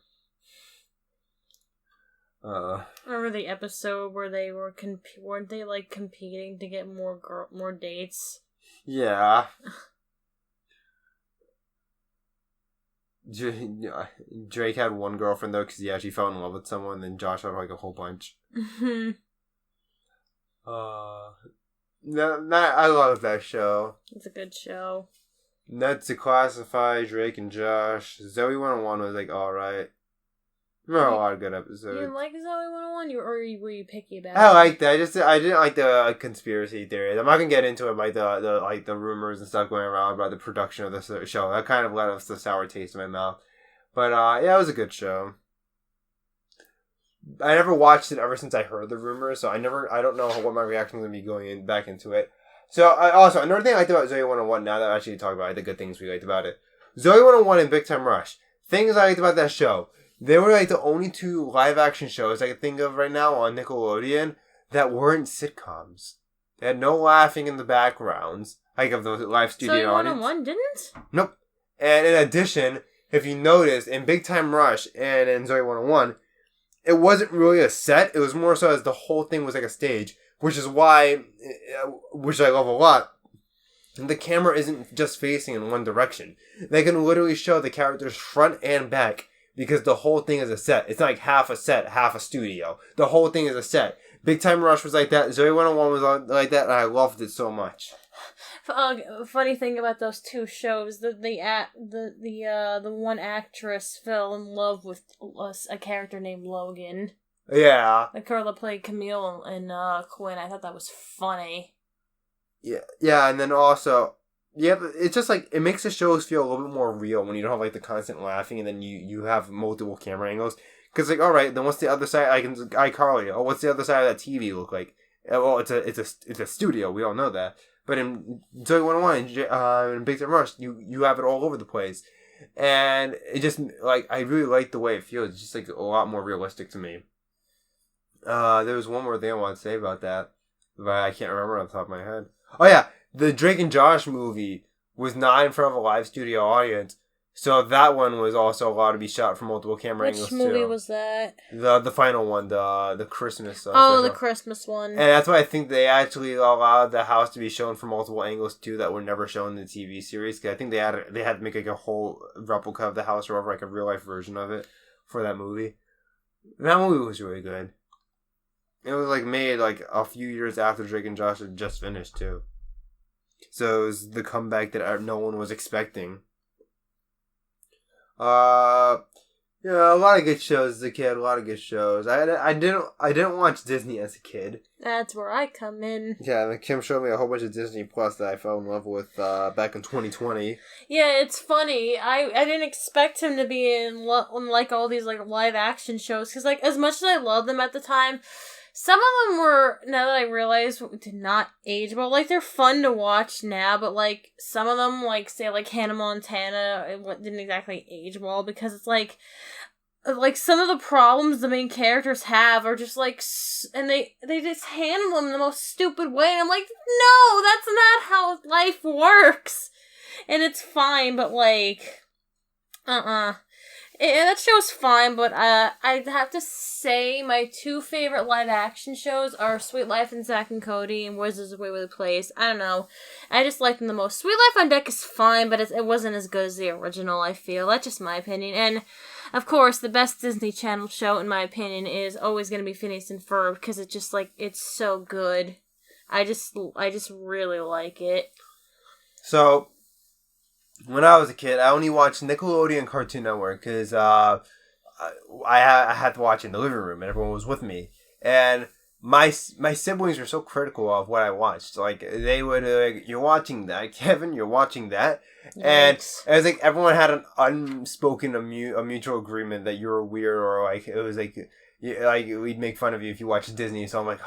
Remember the episode where they weren't they competing to get more dates? Yeah. Drake had one girlfriend though because he actually fell in love with someone, and Josh had a whole bunch. I love that show. It's a good show. Not to classify Drake and Josh. Zoe 101 was alright. There were a lot of good episodes. You didn't like Zoe 101? Or were you picky about it? I liked that. I didn't like the conspiracy theories. I'm not gonna get into it, the rumors and stuff going around about the production of the show. That kind of left a sour taste in my mouth. But yeah, it was a good show. I never watched it ever since I heard the rumors, so I don't know what my reaction is gonna be going back into it. So also another thing I liked about Zoe 101. Now that I actually talk about the good things we liked about it, Zoe 101 and Big Time Rush. Things I liked about that show. They were the only 2 live-action shows I can think of right now on Nickelodeon that weren't sitcoms. They had no laughing in the backgrounds, of the live studio audience. So 101 didn't? Nope. And in addition, if you notice, in Big Time Rush and in Zoe 101, it wasn't really a set. It was more so as the whole thing was like a stage, which is why, which I love a lot. The camera isn't just facing in one direction. They can literally show the characters front and back because the whole thing is a set. It's not like half a set, half a studio. The whole thing is a set. Big Time Rush was like that. Zoe 101 was like that, and I loved it so much. Funny thing about those two shows, the one actress fell in love with a character named Logan. Yeah. The girl that played Camille and Quinn. I thought that was funny. Yeah, and then also, it's just like, it makes the shows feel a little bit more real when you don't have like the constant laughing and then you have multiple camera angles. Because like, alright, then what's the other side? iCarly. Oh, what's the other side of that TV look like? Well, it's a studio. We all know that. But in Zoe 101 and Big Time Rush, you have it all over the place. And it just, like, I really like the way it feels. It's just like a lot more realistic to me. There was one more thing I wanted to say about that, but I can't remember on the top of my head. Oh yeah, the Drake and Josh movie was not in front of a live studio audience, so that one was also allowed to be shot from multiple camera angles too. Which movie was that? The final one, the Christmas. Special. The Christmas one. And that's why I think they actually allowed the house to be shown from multiple angles too, that were never shown in the TV series. Because I think they had to make like a whole replica of the house, or whatever, like a real life version of it for that movie. And that movie was really good. It was like made like a few years after Drake and Josh had just finished too. So it was the comeback that no one was expecting. Yeah, a lot of good shows as a kid. A lot of good shows. I didn't watch Disney as a kid. That's where I come in. Yeah, and Kim showed me a whole bunch of Disney Plus that I fell in love with back in 2020. Yeah, it's funny. I didn't expect him to be in like all these like live action shows because like as much as I loved them at the time, some of them were, now that I realize, did not age well. Like, they're fun to watch now, but, like, some of them, like, say, like, Hannah Montana, it didn't exactly age well, because it's, like, some of the problems the main characters have are just, like, and they just handle them in the most stupid way, and I'm like, no, that's not how life works! And it's fine, but, like, that show's fine, but I'd have to say my two favorite live action shows are Sweet Life and Zack and Cody and Wizards of Waverly Place. I don't know. I just like them the most. Sweet Life on Deck is fine, but it wasn't as good as the original, I feel. That's just my opinion. And, of course, the best Disney Channel show, in my opinion, is always going to be Phineas and Ferb, because it's just, like, it's so good. I just really like it. So, when I was a kid, I only watched Nickelodeon Cartoon Network because I had to watch it in the living room and everyone was with me. And my siblings were so critical of what I watched. Like, they would like, you're watching that, Kevin, you're watching that. Yikes. And it was like everyone had an unspoken, a mutual agreement that you were weird, or like, it was like we'd make fun of you if you watched Disney. So I'm like,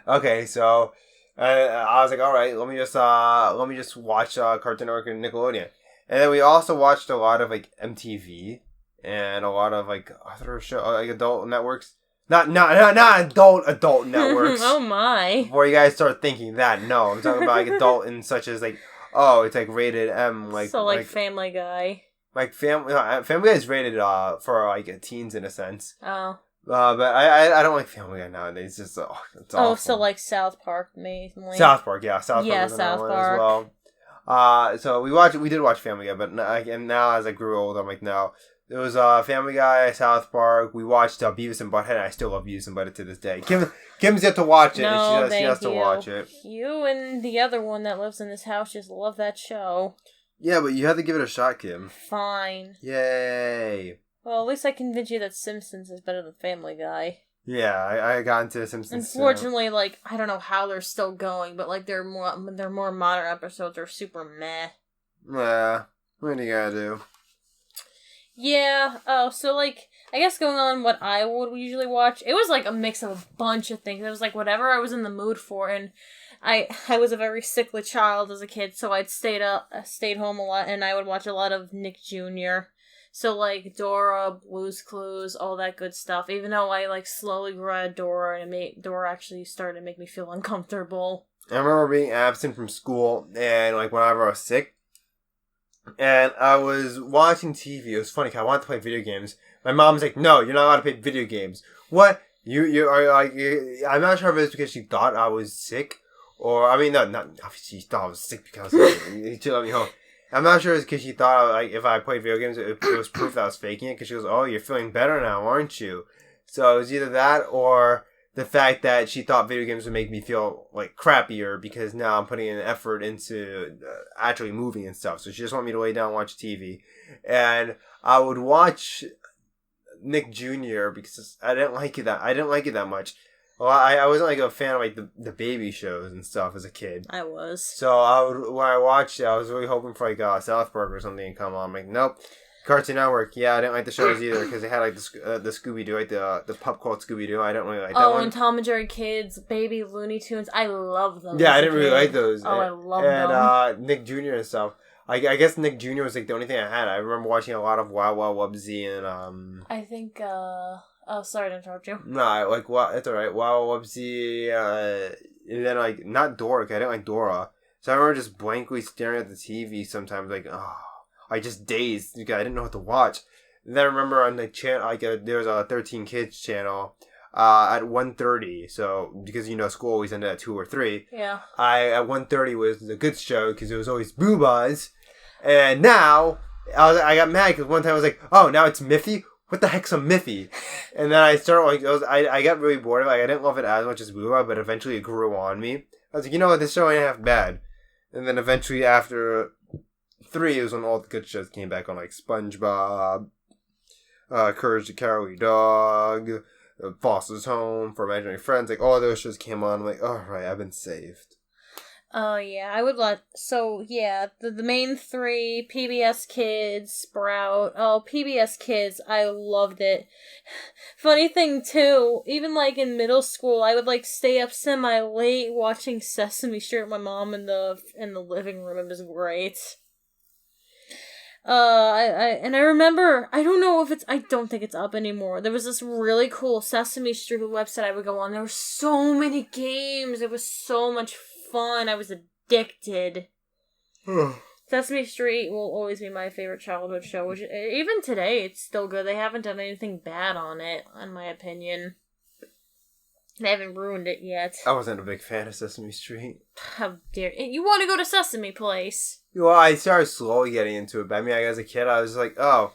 oh, okay, so... I was like, all right, let me just watch Cartoon Network and Nickelodeon, and then we also watched a lot of like MTV and a lot of like other show like adult networks, not adult networks. Oh my! Before you guys start thinking that, no, I'm talking about like adult and such as like, oh, it's like rated M, like so like Family Guy. Like Family Guy is rated for like teens in a sense. Oh. But I don't like Family Guy nowadays. It's just it's awful. So like South Park mainly. South Park, yeah, South Park. Yeah, was South Park as well. So we did watch Family Guy, but and now as I grew older, I'm like, no. It was Family Guy, South Park. We watched Beavis and Butthead. And I still love Beavis and Butthead to this day. Kim's yet to watch it. No, and she has to watch it. You and the other one that lives in this house just love that show. Yeah, but you have to give it a shot, Kim. Fine. Yay. Well, at least I convinced you that Simpsons is better than Family Guy. Yeah, I got into Simpsons. Unfortunately, like, I don't know how they're still going, but, like, their more modern episodes are super meh. Yeah, what do you gotta do? Yeah, so, like, I guess going on what I would usually watch, it was, like, a mix of a bunch of things. It was, like, whatever I was in the mood for, and I was a very sickly child as a kid, so I'd stayed home a lot, and I would watch a lot of Nick Jr., so, like, Dora, Blue's Clues, all that good stuff. Even though I, like, slowly grew out of Dora, and Dora actually started to make me feel uncomfortable. I remember being absent from school, and, like, whenever I was sick, and I was watching TV. It was funny, because I wanted to play video games. My mom's like, no, you're not allowed to play video games. What? You are like, I'm not sure if it's because she thought I was sick, or, I mean, no, not, obviously she thought I was sick because she let me home. I'm not sure it's because she thought, like, if I played video games, it was proof that I was faking it, because she goes, oh, you're feeling better now, aren't you? So it was either that, or the fact that she thought video games would make me feel, like, crappier, because now I'm putting an effort into actually moving and stuff. So she just wanted me to lay down and watch TV. And I would watch Nick Jr. because I didn't like it that much. Well, I wasn't like a fan of like the baby shows and stuff as a kid. I was. So when I watched it, I was really hoping for like South Park or something to come on. I'm like, nope. Cartoon Network. Yeah, I didn't like the shows either because they had like the Scooby Doo, like the pup called Scooby Doo. I didn't really like that one. Oh, and Tom and Jerry Kids, Baby Looney Tunes. I love them. Yeah, I didn't really like those. Oh, I love them. And Nick Jr. and stuff. I guess Nick Jr. was like the only thing I had. I remember watching a lot of Wild Wild Wubsy and I think oh, sorry to interrupt you. No, like it's alright. Wild Wild Wubsy, and then like not Dora. 'Cause I didn't like Dora, so I remember just blankly staring at the TV sometimes, like I just dazed because I didn't know what to watch. And then I remember on the channel, like there was a 13 Kids channel. At 1:30, so because school always ended at 2 or 3. Yeah. At 1:30 was a good show because it was always Boobas, and now I got mad because one time I was like, oh, now it's Miffy. What the heck's a Miffy? And then I started like I got really bored of it. Like, I didn't love it as much as Booba, but eventually it grew on me. I was like, you know what, this show ain't half bad. And then eventually after 3, it was when all the good shows came back on, like SpongeBob, Courage the Cowardly Dog, Foster's Home, For Imaginary Friends, like all those shows came on. I'm like, all right, I've been saved. Oh yeah, I would so yeah, the main 3, PBS Kids, Sprout. Oh, PBS Kids, I loved it. Funny thing too, even like in middle school, I would like stay up semi-late watching Sesame Street with my mom in the living room. It was great. I remember, I don't think it's up anymore. There was this really cool Sesame Street website I would go on. There were so many games. It was so much fun. I was addicted. Sesame Street will always be my favorite childhood show, which even today it's still good. They haven't done anything bad on it, in my opinion. They haven't ruined it yet. I wasn't a big fan of Sesame Street. How dare you want to go to Sesame Place? Well, I started slowly getting into it, but I mean, as a kid, I was like, oh,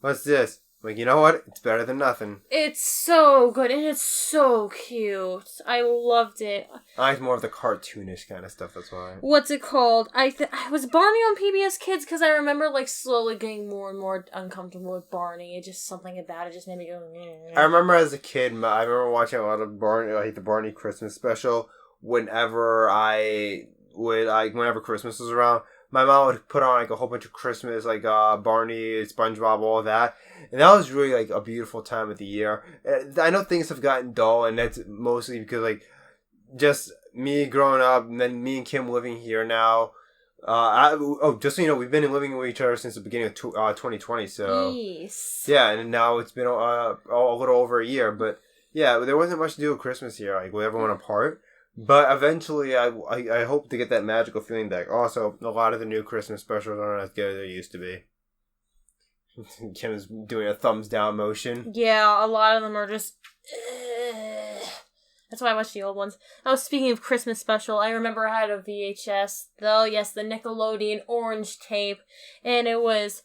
what's this? I'm like, you know what? It's better than nothing. It's so good, and it's so cute. I loved it. I like more of the cartoonish kind of stuff, that's why. What's it called? I was Barney on PBS Kids, because I remember, like, slowly getting more and more uncomfortable with Barney. It just, something about it just made me go, I remember as a kid, I remember watching a lot of Barney, like the Barney Christmas special, whenever Christmas was around. My mom would put on like a whole bunch of Christmas, like Barney, SpongeBob, all that. And that was really like a beautiful time of the year. I know things have gotten dull, and that's mostly because like just me growing up, and then me and Kim living here now. Just so you know, we've been living with each other since the beginning of 2020. So yes. Yeah, and now it's been a little over a year. But yeah, there wasn't much to do with Christmas here, like with everyone apart. But eventually, I hope to get that magical feeling back. Also, a lot of the new Christmas specials aren't as good as they used to be. Kim is doing a thumbs down motion. Yeah, a lot of them are just... That's why I watched the old ones. Oh, speaking of Christmas special, I remember I had a VHS. Oh, yes, the Nickelodeon orange tape. And it was...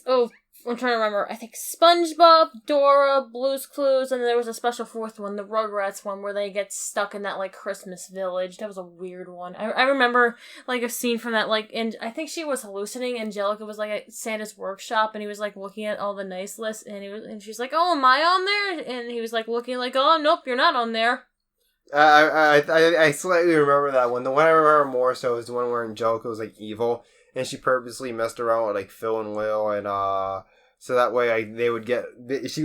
Oh, I'm trying to remember. I think SpongeBob, Dora, Blue's Clues, and there was a special 4th one, the Rugrats one, where they get stuck in that, like, Christmas village. That was a weird one. I remember, like, a scene from that, like, and I think she was hallucinating. Angelica was, like, at Santa's workshop, and he was, like, looking at all the nice lists, and she's like, oh, am I on there? And he was, like, looking like, oh, nope, you're not on there. I slightly remember that one. The one I remember more so is the one where Angelica was, like, evil, and she purposely messed around with, like, Phil and Will, and, so that way they would get... She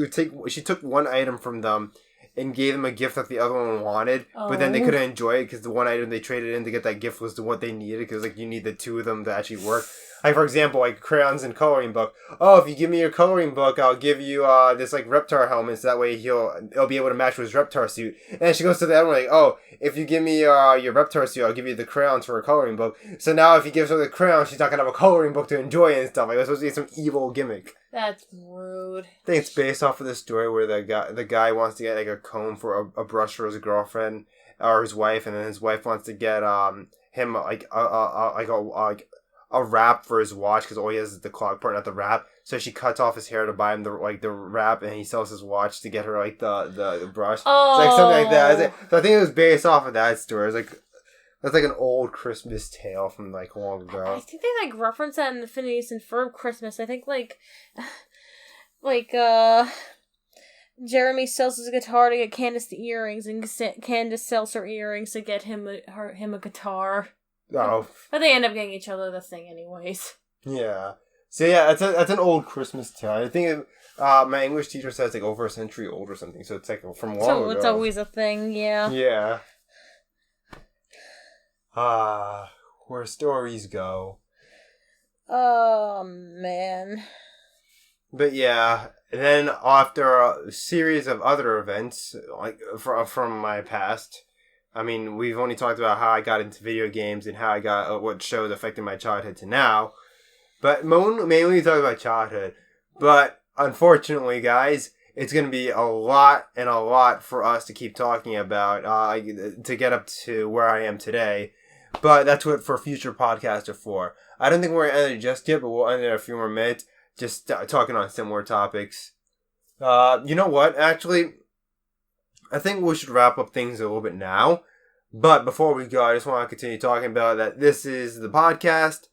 took one item from them and gave them a gift that the other one wanted, but then they couldn't enjoy it because the one item they traded in to get that gift was the what they needed, because, like, you need the 2 of them to actually work. Like, for example, like crayons and coloring book. Oh, if you give me your coloring book, I'll give you this like Reptar helmet, so that way it'll be able to match with his Reptar suit. And then she goes to the other one like, oh, if you give me your Reptar suit, I'll give you the crayons for a coloring book. So now if he gives her the crayons, she's not gonna have a coloring book to enjoy and stuff. Like, it's supposed to be some evil gimmick. That's rude. I think it's based off of this story where the guy wants to get like a comb for a brush for his girlfriend or his wife, and then his wife wants to get him like a wrap for his watch because all he has is the clock part, not the wrap. So she cuts off his hair to buy him the wrap, and he sells his watch to get her like the brush. Oh. It's like something like that. So I think it was based off of that story. It's like that's like an old Christmas tale from like long ago. I think they like reference that in Phineas and Ferb Christmas. I think like Jeremy sells his guitar to get Candace the earrings, and Candace sells her earrings to get him a guitar. Oh. But they end up getting each other the thing anyways. Yeah. So yeah, that's an old Christmas tale. I think my English teacher says like over a century old or something. So it's like from long ago. So it's always a thing, yeah. Yeah. Where stories go. Oh, man. But yeah, and then after a series of other events, like from my past, I mean, we've only talked about how I got into video games and how I got what shows affected my childhood to now. But mainly talk about childhood. But unfortunately, guys, it's going to be a lot for us to keep talking about to get up to where I am today. But that's what for future podcasts are for. I don't think we're going to end it just yet, but we'll end it in a few more minutes. Just talking on similar topics. You know what? Actually, I think we should wrap up things a little bit now. But before we go, I just want to continue talking about that this is the podcast.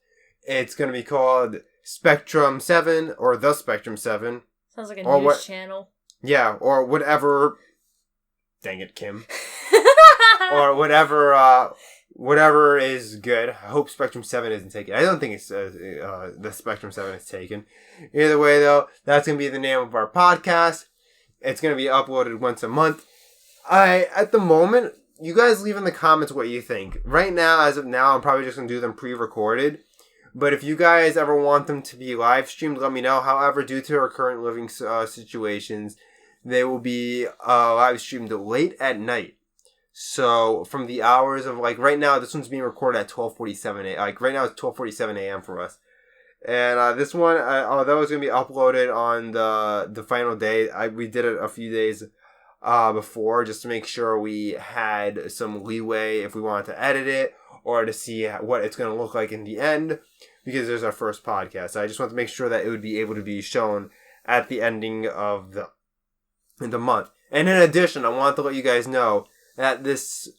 It's going to be called Spectrum 7 or The Spectrum 7. Sounds like a news channel. Yeah, or whatever. Dang it, Kim. Or whatever is good. I hope Spectrum 7 isn't taken. I don't think it's the Spectrum 7 is taken. Either way, though, that's going to be the name of our podcast. It's going to be uploaded once a month. At the moment, you guys leave in the comments what you think. Right now, as of now, I'm probably just going to do them pre-recorded. But if you guys ever want them to be live streamed, let me know. However, due to our current living situations, they will be live streamed late at night. So from the hours of like right now, this one's being recorded at 12:47 a.m. Like right now, it's 12:47 a.m. for us. And this one, although it's gonna be uploaded on the final day, we did it a few days before just to make sure we had some leeway if we wanted to edit it or to see what it's gonna look like in the end, because there's our first podcast. So I just want to make sure that it would be able to be shown at the ending of the month. And in addition, I want to let you guys know that this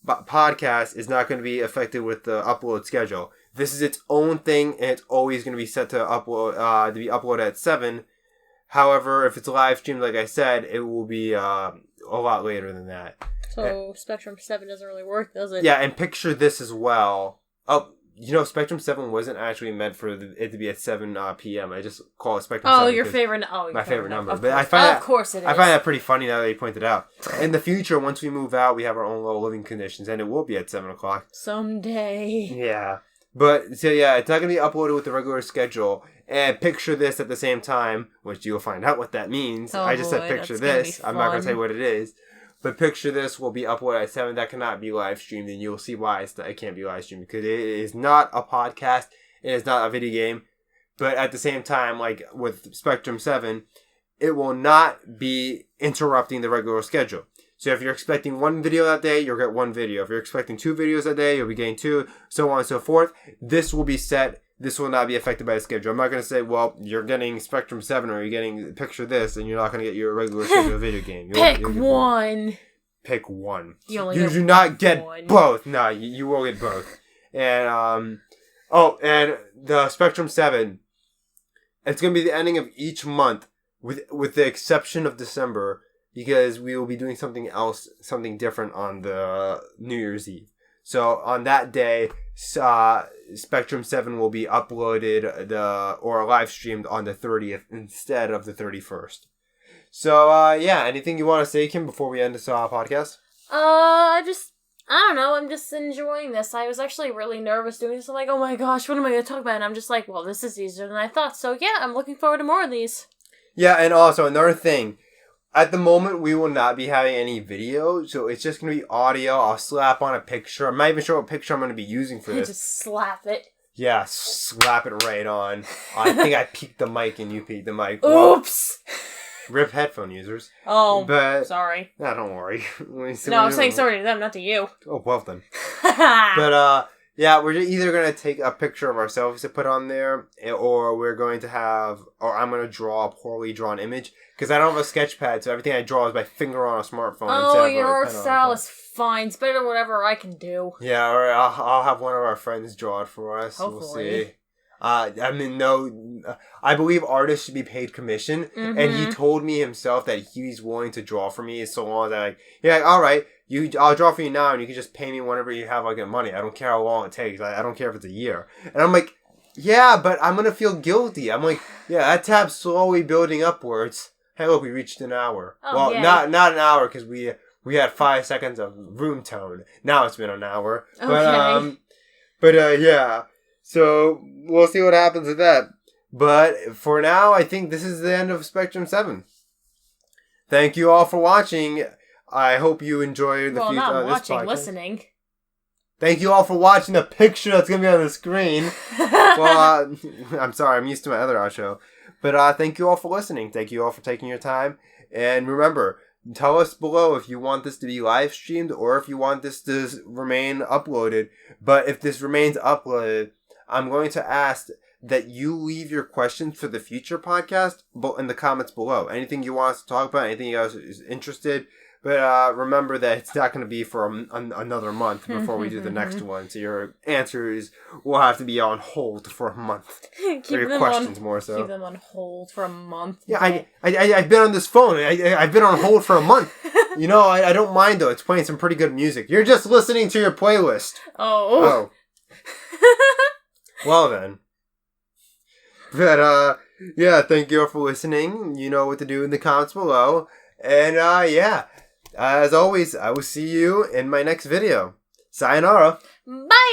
podcast is not going to be affected with the upload schedule. This is its own thing, and it's always going to be set to upload to be uploaded at 7. However, if it's live streamed, like I said, it will be a lot later than that. So Spectrum 7 doesn't really work, does it? Yeah, and picture this as well. Oh, you know, Spectrum 7 wasn't actually meant for it to be at 7 p.m. I just call it Spectrum 7. Oh, your favorite number. But I find of course it is. I find that pretty funny now that you pointed out. In the future, once we move out, we have our own little living conditions, and it will be at 7 o'clock. Someday. Yeah. But, so yeah, it's not going to be uploaded with the regular schedule. And picture this at the same time, which you'll find out what that means. Oh, I just said boy, picture this. I'm not going to say what it is. But picture this will be uploaded at 7. That cannot be live streamed, and you'll see why it can't be live streamed. Because it is not a podcast. It is not a video game. But at the same time, like with Spectrum 7, it will not be interrupting the regular schedule. So if you're expecting one video that day, you'll get one video. If you're expecting 2 videos that day, you'll be getting 2, so on and so forth. This will be set. This will not be affected by the schedule. I'm not going to say, well, you're getting Spectrum 7 or you're getting picture this, and you're not going to get your regular schedule video game. Pick one. Pick one. You do not get one. Both. No, you will get both. And, and the Spectrum 7, it's going to be the ending of each month, with the exception of December, because we will be doing something else, something different on the New Year's Eve. So on that day, Spectrum 7 will be uploaded or live streamed on the 30th instead of the 31st. So, anything you want to say, Kim, before we end this podcast? I I don't know, I'm just enjoying this. I was actually really nervous doing this. I'm like, oh my gosh, what am I going to talk about? And I'm just like, well, this is easier than I thought. So yeah, I'm looking forward to more of these. Yeah, and also another thing. At the moment, we will not be having any video, so it's just going to be audio. I'll slap on a picture. I'm not even sure what picture I'm going to be using for this. Just slap it. Yeah, slap it right on. I think I peaked the mic and you peaked the mic. Oops! Rip headphone users. Oh, but, sorry. No, don't worry. No, I'm saying sorry to them, not to you. Oh, well then. But, yeah, we're either going to take a picture of ourselves to put on there, or we're going to have, or I'm going to draw a poorly drawn image, because I don't have a sketch pad, so everything I draw is by finger on a smartphone. Oh, your style is fine. It's better than whatever I can do. Yeah, or I'll have one of our friends draw it for us. Hopefully. We'll see. I mean, no, I believe artists should be paid commission, and he told me himself that he's willing to draw for me so long as all right, I'll draw for you now, and you can just pay me whenever you have money. I don't care how long it takes. I don't care if it's a year. And I'm like, yeah, but I'm gonna feel guilty. I'm like, yeah, that tab's slowly building upwards. Hey, look, we reached an hour. Oh, well, yay. not an hour because we had 5 seconds of room tone. Now it's been an hour. Okay. But yeah. So we'll see what happens with that. But for now, I think this is the end of Spectrum 7. Thank you all for watching. I hope you enjoyed the future of this podcast. Watching, listening. Thank you all for watching the picture that's going to be on the screen. Well, I'm sorry. I'm used to my other show. But thank you all for listening. Thank you all for taking your time. And remember, tell us below if you want this to be live streamed or if you want this to remain uploaded. But if this remains uploaded, I'm going to ask that you leave your questions for the future podcast in the comments below. Anything you want us to talk about, anything you guys is interested. But remember that it's not going to be for another month before we do the next one. So your answers will have to be on hold for a month. Keep or your them questions on, more so. Keep them on hold for a month. Yeah, I've been on this phone. I've been on hold for a month. You know, I don't mind though. It's playing some pretty good music. You're just listening to your playlist. Oh. Well then. But yeah, thank you all for listening. You know what to do in the comments below. And yeah, as always, I will see you in my next video. Sayonara. Bye!